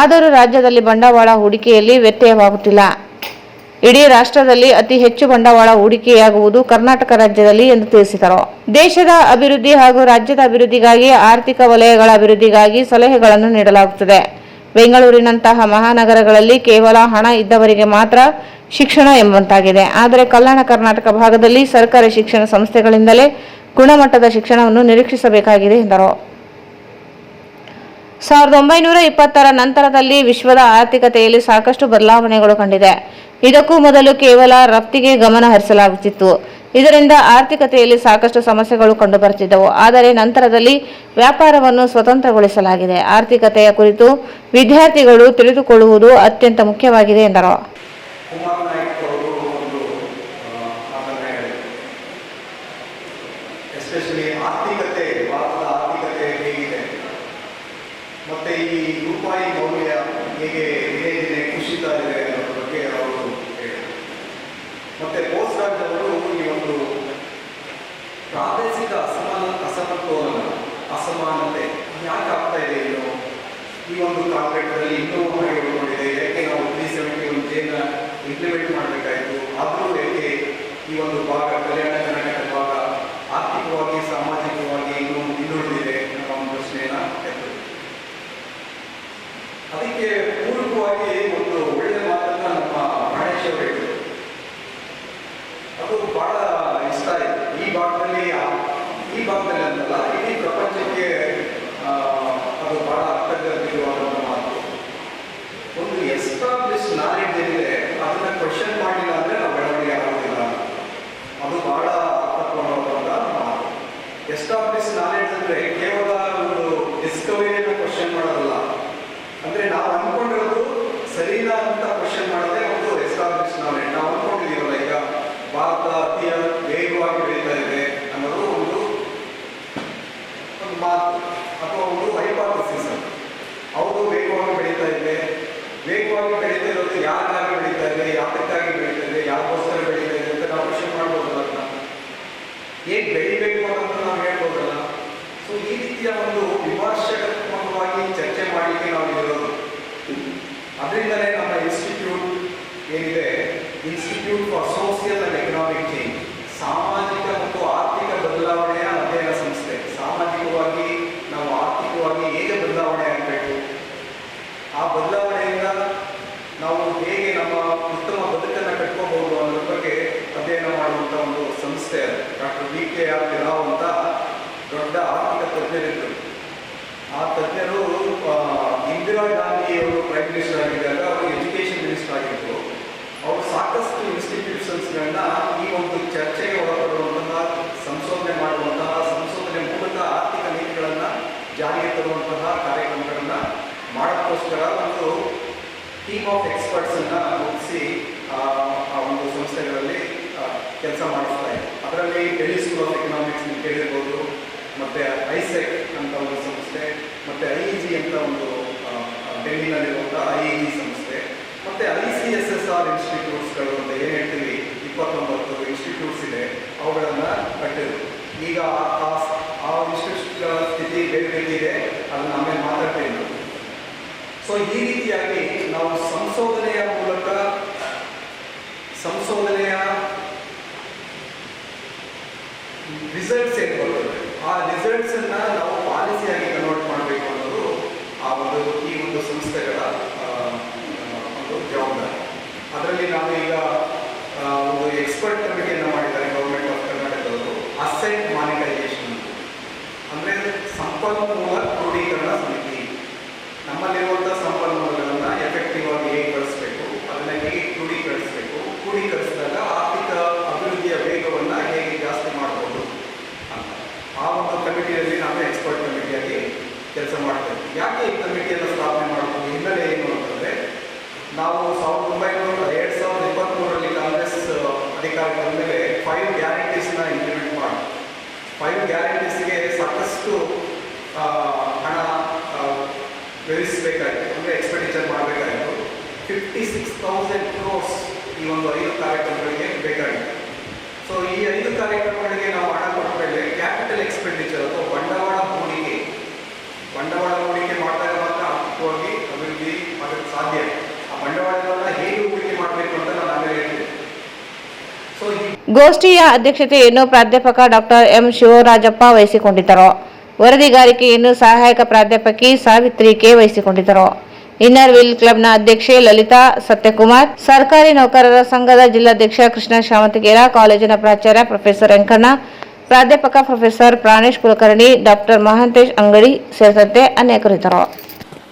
ಆದರೂ ರಾಜ್ಯದಲ್ಲಿ ಬಂಡವಾಳ ಹೂಡಿಕೆಯಲ್ಲಿ ವ್ಯತ್ಯಯವಾಗುತ್ತಿಲ್ಲ. ಇಡೀ ರಾಷ್ಟ್ರದಲ್ಲಿ ಅತಿ ಹೆಚ್ಚು ಬಂಡವಾಳ ಹೂಡಿಕೆಯಾಗುವುದು ಕರ್ನಾಟಕ ರಾಜ್ಯದಲ್ಲಿ ಎಂದು ತಿಳಿಸಿದರು. ದೇಶದ ಅಭಿವೃದ್ಧಿ ಹಾಗೂ ರಾಜ್ಯದ ಅಭಿವೃದ್ಧಿಗಾಗಿ ಆರ್ಥಿಕ ವಲಯಗಳ ಅಭಿವೃದ್ಧಿಗಾಗಿ ಸಲಹೆಗಳನ್ನು ನೀಡಲಾಗುತ್ತದೆ. ಬೆಂಗಳೂರಿನಂತಹ ಮಹಾನಗರಗಳಲ್ಲಿ ಕೇವಲ ಹಣ ಇದ್ದವರಿಗೆ ಮಾತ್ರ ಶಿಕ್ಷಣ ಎಂಬಂತಾಗಿದೆ. ಆದರೆ ಕಲ್ಯಾಣ ಕರ್ನಾಟಕ ಭಾಗದಲ್ಲಿ ಸರ್ಕಾರಿ ಶಿಕ್ಷಣ ಸಂಸ್ಥೆಗಳಿಂದಲೇ ಗುಣಮಟ್ಟದ ಶಿಕ್ಷಣವನ್ನು ನಿರೀಕ್ಷಿಸಬೇಕಾಗಿದೆ ಎಂದರು. 1920ರ ನಂತರದಲ್ಲಿ ವಿಶ್ವದ ಆರ್ಥಿಕತೆಯಲ್ಲಿ ಸಾಕಷ್ಟು ಬದಲಾವಣೆಗಳು ಕಂಡಿದೆ. ಇದಕ್ಕೂ ಮೊದಲು ಕೇವಲ ರಫ್ತಿಗೆ ಗಮನ ಹರಿಸಲಾಗುತ್ತಿತ್ತು. ಇದರಿಂದ ಆರ್ಥಿಕತೆಯಲ್ಲಿ ಸಾಕಷ್ಟು ಸಮಸ್ಯೆಗಳು ಕಂಡುಬರುತ್ತಿದ್ದವು. ಆದರೆ ನಂತರದಲ್ಲಿ ವ್ಯಾಪಾರವನ್ನು ಸ್ವತಂತ್ರಗೊಳಿಸಲಾಗಿದೆ. ಆರ್ಥಿಕತೆಯ ಕುರಿತು ವಿದ್ಯಾರ್ಥಿಗಳು ತಿಳಿದುಕೊಳ್ಳುವುದು ಅತ್ಯಂತ ಮುಖ್ಯವಾಗಿದೆ ಎಂದರು. ಎಸ್ಪೆಷಲಿ ಆರ್ಥಿಕತೆ, ಭಾರತದ ಆರ್ಥಿಕತೆ ಹೇಗಿದೆ, ಮತ್ತೆ ಈ ರೂಪಾಯಿ ಮೌಲ್ಯ ಹೇಗೆ ಇಂಪ್ಲಿಮೆಂಟ್ ಮಾಡಬೇಕಾಯಿತು. ಆದರೂ ಏಕೆ ಈ ಒಂದು ಭಾಗ ಕಲ್ಯಾಣ ಕರ್ನಾಟಕ ಭಾಗ ಆರ್ಥಿಕವಾಗಿ ಸಾಮಾಜಿಕವಾಗಿ ಇನ್ನೂ ಹಿಂದುಳಿದಿದೆ ಅನ್ನೋ ಒಂದು ಪ್ರಶ್ನೆಯನ್ನು ಎತ್ತು. ಅದಕ್ಕೆ ಪೂರಕವಾಗಿ ಒಂದು ಒಳ್ಳೆಯ ಮಾತನ್ನ ನಮ್ಮ ಪ್ರಾಣೇಶ್ ಅವರು ಹೇಳಿದರು. ಅದು ಬಹಳ ಇಷ್ಟ ಆಯಿತು. ಈ ಭಾಗದಲ್ಲಿ ಅಂತಲ್ಲ, ಇಡೀ ಪ್ರಪಂಚಕ್ಕೆ ಅದು ಬಹಳ ಅರ್ಥಗರ್ಭಿತವಾದಂಥ ಮಾತು. ಒಂದು ಎಸ್ಟಾಬ್ಲಿಷ್ ನಾಲೆಡ್ಜ್ ಏನಿದೆ ಅದನ್ನ ಕ್ವಶನ್ ಮಾಡಿಲ್ಲ ಅಂದರೆ ನಾವು ಬೆಳವಣಿಗೆ ಆಗೋದಿಲ್ಲ. ಅದು ಬಹಳ ಅರ್ಥಪೂರ್ಣವಾದಂಥ ಮಾತು. ಎಸ್ಟಾಬ್ಲಿಷ್ ನಾಲೆಡ್ಜ್ ಅಂದರೆ ಕೇವಲ ಒಂದು ಡಿಸ್ಕವರಿಯನ್ನು ಕ್ವಶನ್ ಮಾಡೋದಲ್ಲ. ಅಂದರೆ ನಾವು ಅಂದ್ಕೊಂಡಿರೋದು ಸರಿನಾ ಅಂತ ಕ್ವಶನ್ ಮಾಡೋದೇ ಒಂದು ಎಸ್ಟಾಬ್ಲಿಷ್ ನಾಲೆಡ್ಜ್. ನಾವು ಅಂದ್ಕೊಂಡಿದ್ದೀವಲ್ಲ, ಈಗ ಭಾರತ ಅತಿ ವೇಗವಾಗಿ ಬೆಳೀತಾ ಇದೆ ಅನ್ನೋದು ಒಂದು ಮಾತು ಅಥವಾ ಒಂದು ಹೈಪಾಥಸಿಸ್. ಅವರು ವೇಗವಾಗಿ ಬೆಳೀತಾ ಇದೆ, ವೇಗವಾಗಿ ಬೆಳೀತಾ ಇರೋದು ಯಾರಿಗಾಗಿ ಬೆಳೀತಾ ಇದೆ, ಯಾತಕ್ಕಾಗಿ ಬೆಳೀತಾ ಇದೆ, ಯಾಕೋಸ್ಕರ ಬೆಳೀತಾ ಇದೆ ಅಂತ ನಾವು ಕ್ವಶನ್ ಮಾಡ್ಬೋದಲ್ಲ. ಅದನ್ನ ಹೇಗೆ ಬೆಳಿಬೇಕು ಅನ್ನೋದನ್ನ ನಾವು ಹೇಳ್ಬೋದಲ್ಲ. ಸೊ ಈ ರೀತಿಯ ಒಂದು ವಿಮರ್ಶಾತ್ಮಕವಾಗಿ ಚರ್ಚೆ ಮಾಡಲಿಕ್ಕೆ ನಾವು ಇರೋದು. ಅದರಿಂದಲೇ ನಮ್ಮ ಇನ್ಸ್ಟಿಟ್ಯೂಟ್ ಏನಿದೆ, institute for social and economic change, ಸಾಮಾಜಿಕ ಮತ್ತು ಆರ್ಥಿಕ ಬದಲಾವಣೆಯ ಅಧ್ಯಯನ ಸಂಸ್ಥೆ. ಸಾಮಾಜಿಕವಾಗಿ ನಾವು ಆರ್ಥಿಕವಾಗಿ ಹೇಗೆ ಬದಲಾವಣೆ ಆಗಬೇಕು, ಆ ಬದಲಾವಣೆಯಿಂದ ನಾವು ಹೇಗೆ ನಮ್ಮ ಉತ್ತಮ ಬದುಕನ್ನು ಕಟ್ಕೋಬಹುದು ಅನ್ನೋದ್ರ ಬಗ್ಗೆ ಅಧ್ಯಯನ ಮಾಡುವಂಥ ಒಂದು ಸಂಸ್ಥೆ. ಡಾಕ್ಟರ್ VKR ರಾವ್ ಅಂತ ದೊಡ್ಡ ಆರ್ಥಿಕ ತಜ್ಞರಿದ್ದರು. ಆ ತಜ್ಞರು ಇಂದಿರಾ ಗಾಂಧಿಯವರು ಪ್ರೈಮ್ ಮಿನಿಸ್ಟರ್ ಆಗಿದ್ದಾಗ ಅವರು ಎಜುಕೇಷನ್ ಮಿನಿಸ್ಟರ್ ಆಗಿದ್ದರು. ಅವರು ಸಾಕಷ್ಟು ಇನ್ಸ್ಟಿಟ್ಯೂಷನ್ಸ್ಗಳನ್ನ ಈ ಒಂದು ಚರ್ಚೆಗೆ ಒಳಪಡುವಂತಹ, ಸಂಶೋಧನೆ ಮಾಡುವಂತಹ, ಸಂಶೋಧನೆ ಮೂಲಕ ಆರ್ಥಿಕ ನೀತಿಗಳನ್ನು ಜಾರಿಗೆ ತರುವಂತಹ ಕಾರ್ಯಕ್ರಮಗಳನ್ನು ಮಾಡೋಕ್ಕೋಸ್ಕರ ಒಂದು ಟೀಮ್ ಆಫ್ ಎಕ್ಸ್ಪರ್ಟ್ಸನ್ನು ಮುಗಿಸಿ ಆ ಒಂದು ಸಂಸ್ಥೆಗಳಲ್ಲಿ ಕೆಲಸ ಮಾಡಿಸ್ತಾ ಇದೆ. ಅದರಲ್ಲಿ ಡೆಲ್ಲಿ ಸ್ಕೂಲ್ ಆಫ್ ಎಕನಾಮಿಕ್ಸ್ ನೀವು ಕೇಳಿರ್ಬೋದು, ಮತ್ತು ಐಸೆಕ್ ಅಂತ ಒಂದು ಸಂಸ್ಥೆ, ಮತ್ತು IEG ಅಂತ ಒಂದು ಡೆಲ್ಲಿನಲ್ಲಿರುವಂಥ IEG ಸಂಸ್ಥೆ, ಮತ್ತು ICSSR ಇನ್ಸ್ಟಿಟ್ಯೂಟ್ಸ್ಗಳು ಅಂತ ಏನು ಹೇಳ್ತೀವಿ, 29 ಇನ್ಸ್ಟಿಟ್ಯೂಟ್ಸ್ ಇದೆ, ಅವುಗಳನ್ನು ಕಟ್ಟಿದ್ರು. ಈಗ ಆ ಇನ್ಸ್ಟಿಟ್ಯೂಟ್ಗಳ ಸ್ಥಿತಿ ಬೇರೆ ಬೇರೆ ಇದೆ, ಅದನ್ನು ಆಮೇಲೆ ಮಾತಾಡ್ತೇವೆ. ಸೊ ಈ ರೀತಿಯಾಗಿ ನಾವು ಸಂಶೋಧನೆಯ ಮೂಲಕ ಸಂಶೋಧನೆಯ ರಿಸಲ್ಟ್ಸ್ ಏನು ಬರ್ತದೆ, ಆ ರಿಸಲ್ಟ್ಸನ್ನು ನಾವು ಪಾಲಿಸಿಯಾಗಿ ಕನ್ವರ್ಟ್ ಮಾಡಬೇಕು ಅನ್ನೋದು ಈ ಒಂದು ಸಂಸ್ಥೆಗಳ ಒಂದು ಜವಾಬ್ದಾರಿ. ಅದರಲ್ಲಿ ನಾವು ಈಗ ಒಂದು ಎಕ್ಸ್ಪರ್ಟ್ ಕಮಿಟಿಯನ್ನು ಮಾಡಿದ್ದಾರೆ ಗೌರ್ಮೆಂಟ್ ಆಫ್ ಕರ್ನಾಟಕದವರು. ಅಸೆಟ್ ಮಾನಿಟೈಸೇಷನ್ ಅಂದರೆ ಸಂಪನ್ಮೂಲ ಕ್ರೋಢೀಕರಣ ಸಮಿತಿ. ನಮ್ಮಲ್ಲಿರುವಂಥ ಸಂಪನ್ಮೂಲಗಳನ್ನು ಎಫೆಕ್ಟಿವ್ ಆಗಿ ಹೇಗೆ ಬಳಸಬೇಕು, ಅದನ್ನು ಹೇಗೆ ಕ್ರೋಢೀಕರಿಸಬೇಕು, ಕ್ರೋಢೀಕರಿಸಿದಾಗ ಆರ್ಥಿಕ ಅಭಿವೃದ್ಧಿಯ ವೇಗವನ್ನು ಹೇಗೆ ಜಾಸ್ತಿ ಮಾಡಬಹುದು ಅಂತ ಆ ಒಂದು ಕಮಿಟಿಯಲ್ಲಿ ನಾವು ಎಕ್ಸ್ಪರ್ಟ್ ಕಮಿಟಿಯಾಗಿ ಕೆಲಸ ಮಾಡ್ತೇವೆ. ಯಾಕೆ ಈ ಕಮಿಟಿಯನ್ನು ಸ್ಥಾಪನೆ ಮಾಡಬಹುದು, ಹಿನ್ನೆಲೆ ಏನು ಅಂತಂದರೆ, ನಾವು 2023 ಕಾಂಗ್ರೆಸ್ ಅಧಿಕಾರಕ್ಕೆ ಬಂದ ಮೇಲೆ 5 ಗ್ಯಾರಂಟೀಸ್ನ ಇಂಪ್ಲಿಮೆಂಟ್ ಮಾಡಿ 5 ಗ್ಯಾರಂಟೀಸ್ಗೆ ಸಾಕಷ್ಟು ಹಣ ವ್ಯಯಿಸಬೇಕಾಗಿತ್ತು, ಅಂದರೆ ಎಕ್ಸ್ಪೆಂಡಿಚರ್ ಮಾಡಬೇಕಾಗಿತ್ತು. 56,000 crores ಈ ಒಂದು 5 ಕಾರ್ಯಕ್ರಮಗಳಿಗೆ ಬೇಕಾಗಿತ್ತು. ಸೊ ಈ 5 ಕಾರ್ಯಕ್ರಮಗಳಿಗೆ ನಾವು ಹಣ ಕೊಟ್ಟ ಮೇಲೆ ಕ್ಯಾಪಿಟಲ್ ಎಕ್ಸ್ಪೆಂಡಿಚರ್ ಅಥವಾ ಬಂಡವಾಳ ಹೂಡಿಕೆ ಮಾಡಿದಾಗ ಮಾತ್ರ ಆರ್ಥಿಕವಾಗಿ ಅಭಿವೃದ್ಧಿ ಮಾಡೋಕ್ಕೆ ಸಾಧ್ಯ. ಆ ಬಂಡವಾಳವನ್ನು ಹೇಗೆ ಹೂಡಿಕೆ ಮಾಡಬೇಕು ಅಂತ ನಾನು ಆಮೇಲೆ ಹೇಳ್ತೀನಿ. ಸೊ ಗೋಷ್ಠಿಯ ಅಧ್ಯಕ್ಷತೆಯನ್ನು ಪ್ರಾಧ್ಯಾಪಕ ಡಾಕ್ಟರ್ ಎಂ ಶಿವರಾಜಪ್ಪ ವಹಿಸಿಕೊಂಡಿದ್ದರು. ವರದಿಗಾರಿಕೆಯನ್ನು ಸಹಾಯಕ ಪ್ರಾಧ್ಯಾಪಕಿ ಸಾವಿತ್ರಿ ಕೆ ವಹಿಸಿಕೊಂಡಿದ್ದರು. ಇನ್ನರ್ ವೀಲ್ ಕ್ಲಬ್ನ ಅಧ್ಯಕ್ಷೆ ಲಲಿತಾ ಸತ್ಯಕುಮಾರ್, ಸರ್ಕಾರಿ ನೌಕರರ ಸಂಘದ ಜಿಲ್ಲಾಧ್ಯಕ್ಷ ಕೃಷ್ಣ ಶಾವಂತಗೇರ, ಕಾಲೇಜಿನ ಪ್ರಾಚಾರ್ಯ ಪ್ರೊಫೆಸರ್ ವೆಂಕಣ್ಣ, ಪ್ರಾಧ್ಯಾಪಕ ಪ್ರೊಫೆಸರ್ ಪ್ರಾಣೇಶ್ ಕುಲಕರ್ಣಿ, ಡಾಕ್ಟರ್ ಮಹಾಂತೇಶ್ ಅಂಗಡಿ ಸೇರಿದಂತೆ ಅನೇಕರಿದ್ದರು.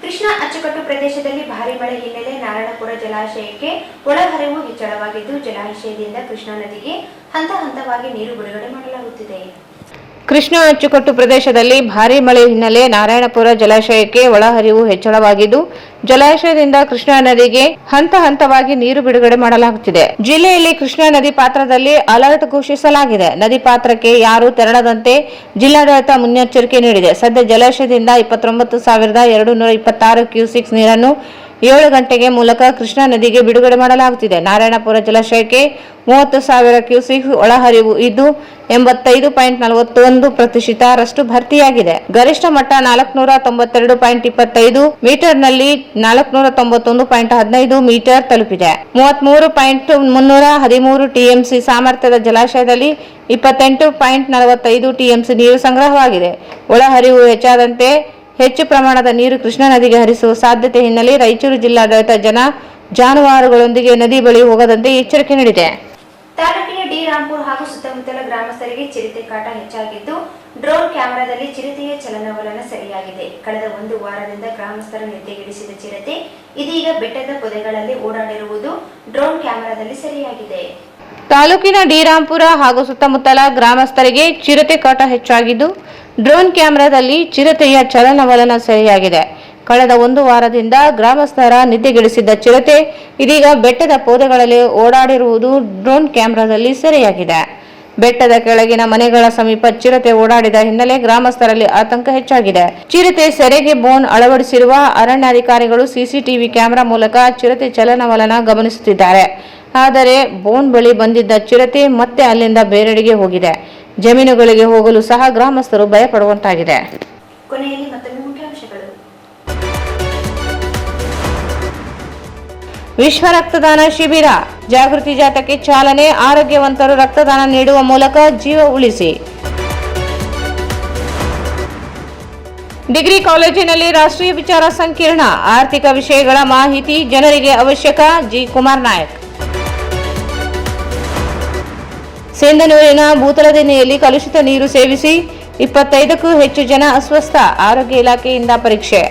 ಕೃಷ್ಣಾ ಅಚ್ಚುಕಟ್ಟು ಪ್ರದೇಶದಲ್ಲಿ ಭಾರೀ ಮಳೆ ಹಿನ್ನೆಲೆ ನಾರಾಯಣಪುರ ಜಲಾಶಯಕ್ಕೆ ಒಳಹರಿವು ಹೆಚ್ಚಳವಾಗಿದ್ದು, ಜಲಾಶಯದಿಂದ ಕೃಷ್ಣಾ ನದಿಗೆ ಹಂತ ಹಂತವಾಗಿ ನೀರು ಬಿಡುಗಡೆ ಮಾಡಲಾಗುತ್ತಿದೆ. ಕೃಷ್ಣಾ ಅಚ್ಚುಕಟ್ಟು ಪ್ರದೇಶದಲ್ಲಿ ಭಾರೀ ಮಳೆ ಹಿನ್ನೆಲೆ ನಾರಾಯಣಪುರ ಜಲಾಶಯಕ್ಕೆ ಒಳಹರಿವು ಹೆಚ್ಚಳವಾಗಿದ್ದು, ಜಲಾಶಯದಿಂದ ಕೃಷ್ಣಾ ನದಿಗೆ ಹಂತ ಹಂತವಾಗಿ ನೀರು ಬಿಡುಗಡೆ ಮಾಡಲಾಗುತ್ತಿದೆ. ಜಿಲ್ಲೆಯಲ್ಲಿ ಕೃಷ್ಣಾ ನದಿ ಪಾತ್ರದಲ್ಲಿ ಅಲರ್ಟ್ ಘೋಷಿಸಲಾಗಿದೆ. ನದಿ ಪಾತ್ರಕ್ಕೆ ಯಾರೂ ತೆರಳದಂತೆ ಜಿಲ್ಲಾಡಳಿತ ಮುನ್ನೆಚ್ಚರಿಕೆ ನೀಡಿದೆ. ಸದ್ಯ ಜಲಾಶಯದಿಂದ 29,226 ಕ್ಯೂಸೆಕ್ಸ್ ನೀರನ್ನು 7 ಗಂಟೆಗೆ ಮೂಲಕ ಕೃಷ್ಣಾ ನದಿಗೆ ಬಿಡುಗಡೆ ಮಾಡಲಾಗುತ್ತಿದೆ. ನಾರಾಯಣಪುರ ಜಲಾಶಯಕ್ಕೆ 30,000 ಕ್ಯೂಸೆಕ್ ಒಳಹರಿವು ಇದ್ದು 85.41% ಭರ್ತಿಯಾಗಿದೆ. ಗರಿಷ್ಠ ಮಟ್ಟ 492.25 ಮೀಟರ್ನಲ್ಲಿ 491.15 ಮೀಟರ್ ತಲುಪಿದೆ. 33.313 ಟಿಎಂಸಿ ಸಾಮರ್ಥ್ಯದ ಜಲಾಶಯದಲ್ಲಿ 28.45 ಟಿಎಂಸಿ ನೀರು ಸಂಗ್ರಹವಾಗಿದೆ. ಒಳಹರಿವು ಹೆಚ್ಚಾದಂತೆ ಹೆಚ್ಚು ಪ್ರಮಾಣದ ನೀರು ಕೃಷ್ಣಾ ನದಿಗೆ ಹರಿಸುವ ಸಾಧ್ಯತೆ ಹಿನ್ನೆಲೆ ರಾಯಚೂರು ಜಿಲ್ಲಾಡಳಿತ ಜಾನುವಾರುಗಳೊಂದಿಗೆ ನದಿ ಬಳಿ ಹೋಗದಂತೆ ಎಚ್ಚರಿಕೆ ನೀಡಿದೆ. ತಾಲೂಕಿನ ಡಿ ರಾಂಪುರ ಹಾಗೂ ಸುತ್ತಮುತ್ತಲ ಗ್ರಾಮಸ್ಥರಿಗೆ ಚಿರತೆ ಕಾಟ ಹೆಚ್ಚಾಗಿದ್ದು ಡ್ರೋನ್ ಕ್ಯಾಮೆರಾದಲ್ಲಿ ಚಿರತೆಯ ಚಲನವಲನ ಸೆರೆಯಾಗಿದೆ. ಕಳೆದ 1 ವಾರದಿಂದ ಗ್ರಾಮಸ್ಥರ ನಿದ್ದೆಗೆಡಿಸಿದ ಚಿರತೆ ಇದೀಗ ಬೆಟ್ಟದ ಪೊದೆಗಳಲ್ಲಿ ಓಡಾಡಿರುವುದು ಡ್ರೋನ್ ಕ್ಯಾಮೆರಾದಲ್ಲಿ ಸೆರೆಯಾಗಿದೆ. ತಾಲೂಕಿನ ಡಿ ರಾಂಪುರ ಹಾಗೂ ಸುತ್ತಮುತ್ತಲ ಗ್ರಾಮಸ್ಥರಿಗೆ ಚಿರತೆ ಕಾಟ ಹೆಚ್ಚಾಗಿದ್ದು ಡ್ರೋನ್ ಕ್ಯಾಮೆರಾದಲ್ಲಿ ಚಿರತೆಯ ಚಲನವಲನ ಸೆರೆಯಾಗಿದೆ. ಕಳೆದ 1 ವಾರದಿಂದ ಗ್ರಾಮಸ್ಥರ ನಿದ್ದೆಗೆಡಿಸಿದ್ದ ಚಿರತೆ ಇದೀಗ ಬೆಟ್ಟದ ಪೊದೆಗಳಲ್ಲಿ ಓಡಾಡಿರುವುದು ಡ್ರೋನ್ ಕ್ಯಾಮೆರಾದಲ್ಲಿ ಸೆರೆಯಾಗಿದೆ. ಬೆಟ್ಟದ ಕೆಳಗಿನ ಮನೆಗಳ ಸಮೀಪ ಚಿರತೆ ಓಡಾಡಿದ ಹಿನ್ನೆಲೆ ಗ್ರಾಮಸ್ಥರಲ್ಲಿ ಆತಂಕ ಹೆಚ್ಚಾಗಿದೆ. ಚಿರತೆ ಸೆರೆಗೆ ಬೋನ್ ಅಳವಡಿಸಿರುವ ಅರಣ್ಯಾಧಿಕಾರಿಗಳು ಸಿಸಿಟಿವಿ ಕ್ಯಾಮೆರಾ ಮೂಲಕ ಚಿರತೆ ಚಲನವಲನ ಗಮನಿಸುತ್ತಿದ್ದಾರೆ. ಆದರೆ ಬೋನ್ ಬಳಿ ಬಂದಿದ್ದ ಚಿರತೆ ಮತ್ತೆ ಅಲ್ಲಿಂದ ಬೇರೆಡೆಗೆ ಹೋಗಿದೆ. ಜಮೀನುಗಳಿಗೆ ಹೋಗಲು ಸಹ ಗ್ರಾಮಸ್ಥರು ಭಯಪಡುವಂತಾಗಿದೆ. ಕೊನೆಯಲ್ಲಿ ಮತ್ತೊಮ್ಮೆ ಮುಖ್ಯಾಂಶಗಳು. ವಿಶ್ವ ರಕ್ತದಾನ ಶಿಬಿರ, ಜಾಗೃತಿ ಜಾಥಾಕ್ಕೆ ಚಾಲನೆ. ಆರೋಗ್ಯವಂತರು ರಕ್ತದಾನ ನೀಡುವ ಮೂಲಕ ಜೀವ ಉಳಿಸಿ. ಡಿಗ್ರಿ ಕಾಲೇಜಿನಲ್ಲಿ ರಾಷ್ಟ್ರೀಯ ವಿಚಾರ ಸಂಕಿರಣ, ಆರ್ಥಿಕ ವಿಷಯಗಳ ಮಾಹಿತಿ ಜನರಿಗೆ ಅವಶ್ಯಕ. ಜಿ ಕುಮಾರ್ ನಾಯಕ್. ಸಿಂಧನೂರಿನ ಭೂತಲದಿನ್ನೆಯಲ್ಲಿ ಕಲುಷಿತ ನೀರು ಸೇವಿಸಿ 25ಕ್ಕೂ ಹೆಚ್ಚು ಜನ ಅಸ್ವಸ್ಥ, ಆರೋಗ್ಯ ಇಲಾಖೆಯಿಂದ ಪರೀಕ್ಷೆ.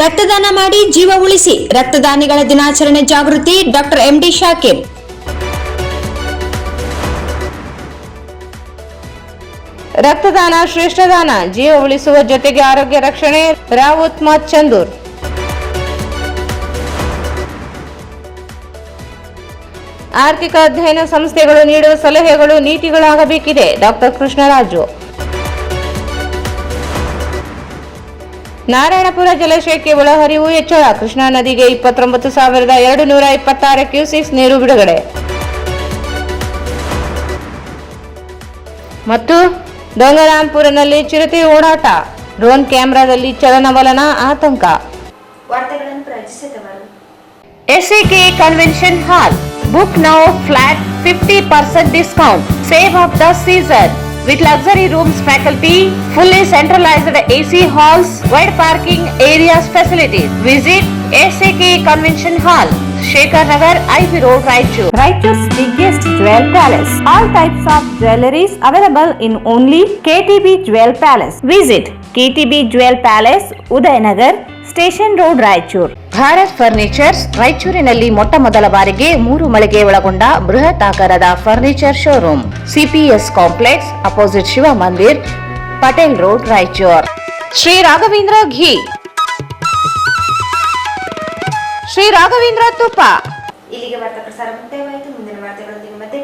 ರಕ್ತದಾನ ಮಾಡಿ ಜೀವ ಉಳಿಸಿ, ರಕ್ತದಾನಿಗಳ ದಿನಾಚರಣೆ ಜಾಗೃತಿ. Doctor MD Shakir. ರಕ್ತದಾನ ಶ್ರೇಷ್ಠ ದಾನ, ಜೀವ ಉಳಿಸುವ ಜೊತೆಗೆ ಆರೋಗ್ಯ ರಕ್ಷಣೆ. ರಾವುತ್ ಮತ್ ಚಂದೂರ್. ಆರ್ಥಿಕ ಅಧ್ಯಯನ ಸಂಸ್ಥೆಗಳು ನೀಡುವ ಸಲಹೆಗಳು ನೀತಿಗಳಾಗಬೇಕಿದೆ. ಡಾಕ್ಟರ್ ಕೃಷ್ಣರಾಜು. ನಾರಾಯಣಪುರ ಜಲಾಶಯಕ್ಕೆ ಒಳಹರಿವು ಹೆಚ್ಚಳ, ಕೃಷ್ಣಾ ನದಿಗೆ 29,226 ಕ್ಯೂಸೆಕ್ಸ್ ನೀರು ಬಿಡುಗಡೆ. ಮತ್ತು ಗಂಗರಾಂಪುರನಲ್ಲಿ ಚಿರತೆ ಓಡಾಟ, ಡ್ರೋನ್ ಕ್ಯಾಮೆರಾದಲ್ಲಿ ಚಲನವಲನ ಆತಂಕ. ವಾರ್ತೆಗಳನ್ನು ಪ್ರಾಯೋಜಿಸಿದವರು SAK Convention Hall. Book now, flat 50% discount. Save of the season with luxury rooms, faculty, fully centralized AC halls, wide parking areas, facilities. Visit SAK Convention Hall, Shekhar Nagar, IB Road, Raichur. Raichur's biggest jewel palace. All types of jewelries available in only KTB Jewel Palace. Visit KTB Jewel Palace, Udayanagar, Station Road, Raichur. Bharat furnitures ರಾಯಚೂರಿನಲ್ಲಿ ಮೊಟ್ಟ ಮೊದಲ ಬಾರಿಗೆ 3 ಮಳಿಗೆ ಒಳಗೊಂಡ ಬೃಹತ್ ಆಕಾರದ furniture showroom. CPS complex opposite Shiva Mandir, Patel road, Raichur. Shri Raghavendra ghee, Shri Raghavendra ತುಪ್ಪ. ಇಲ್ಲಿಗೆ ವಾರ್ತಾ ಪ್ರಸಾರ ಮುಕ್ತಾಯವಾಯಿತು. ಮುಂದಿನ ವಾರ್ತೆಗಳೊಂದಿಗೆ ಮತ್ತೆ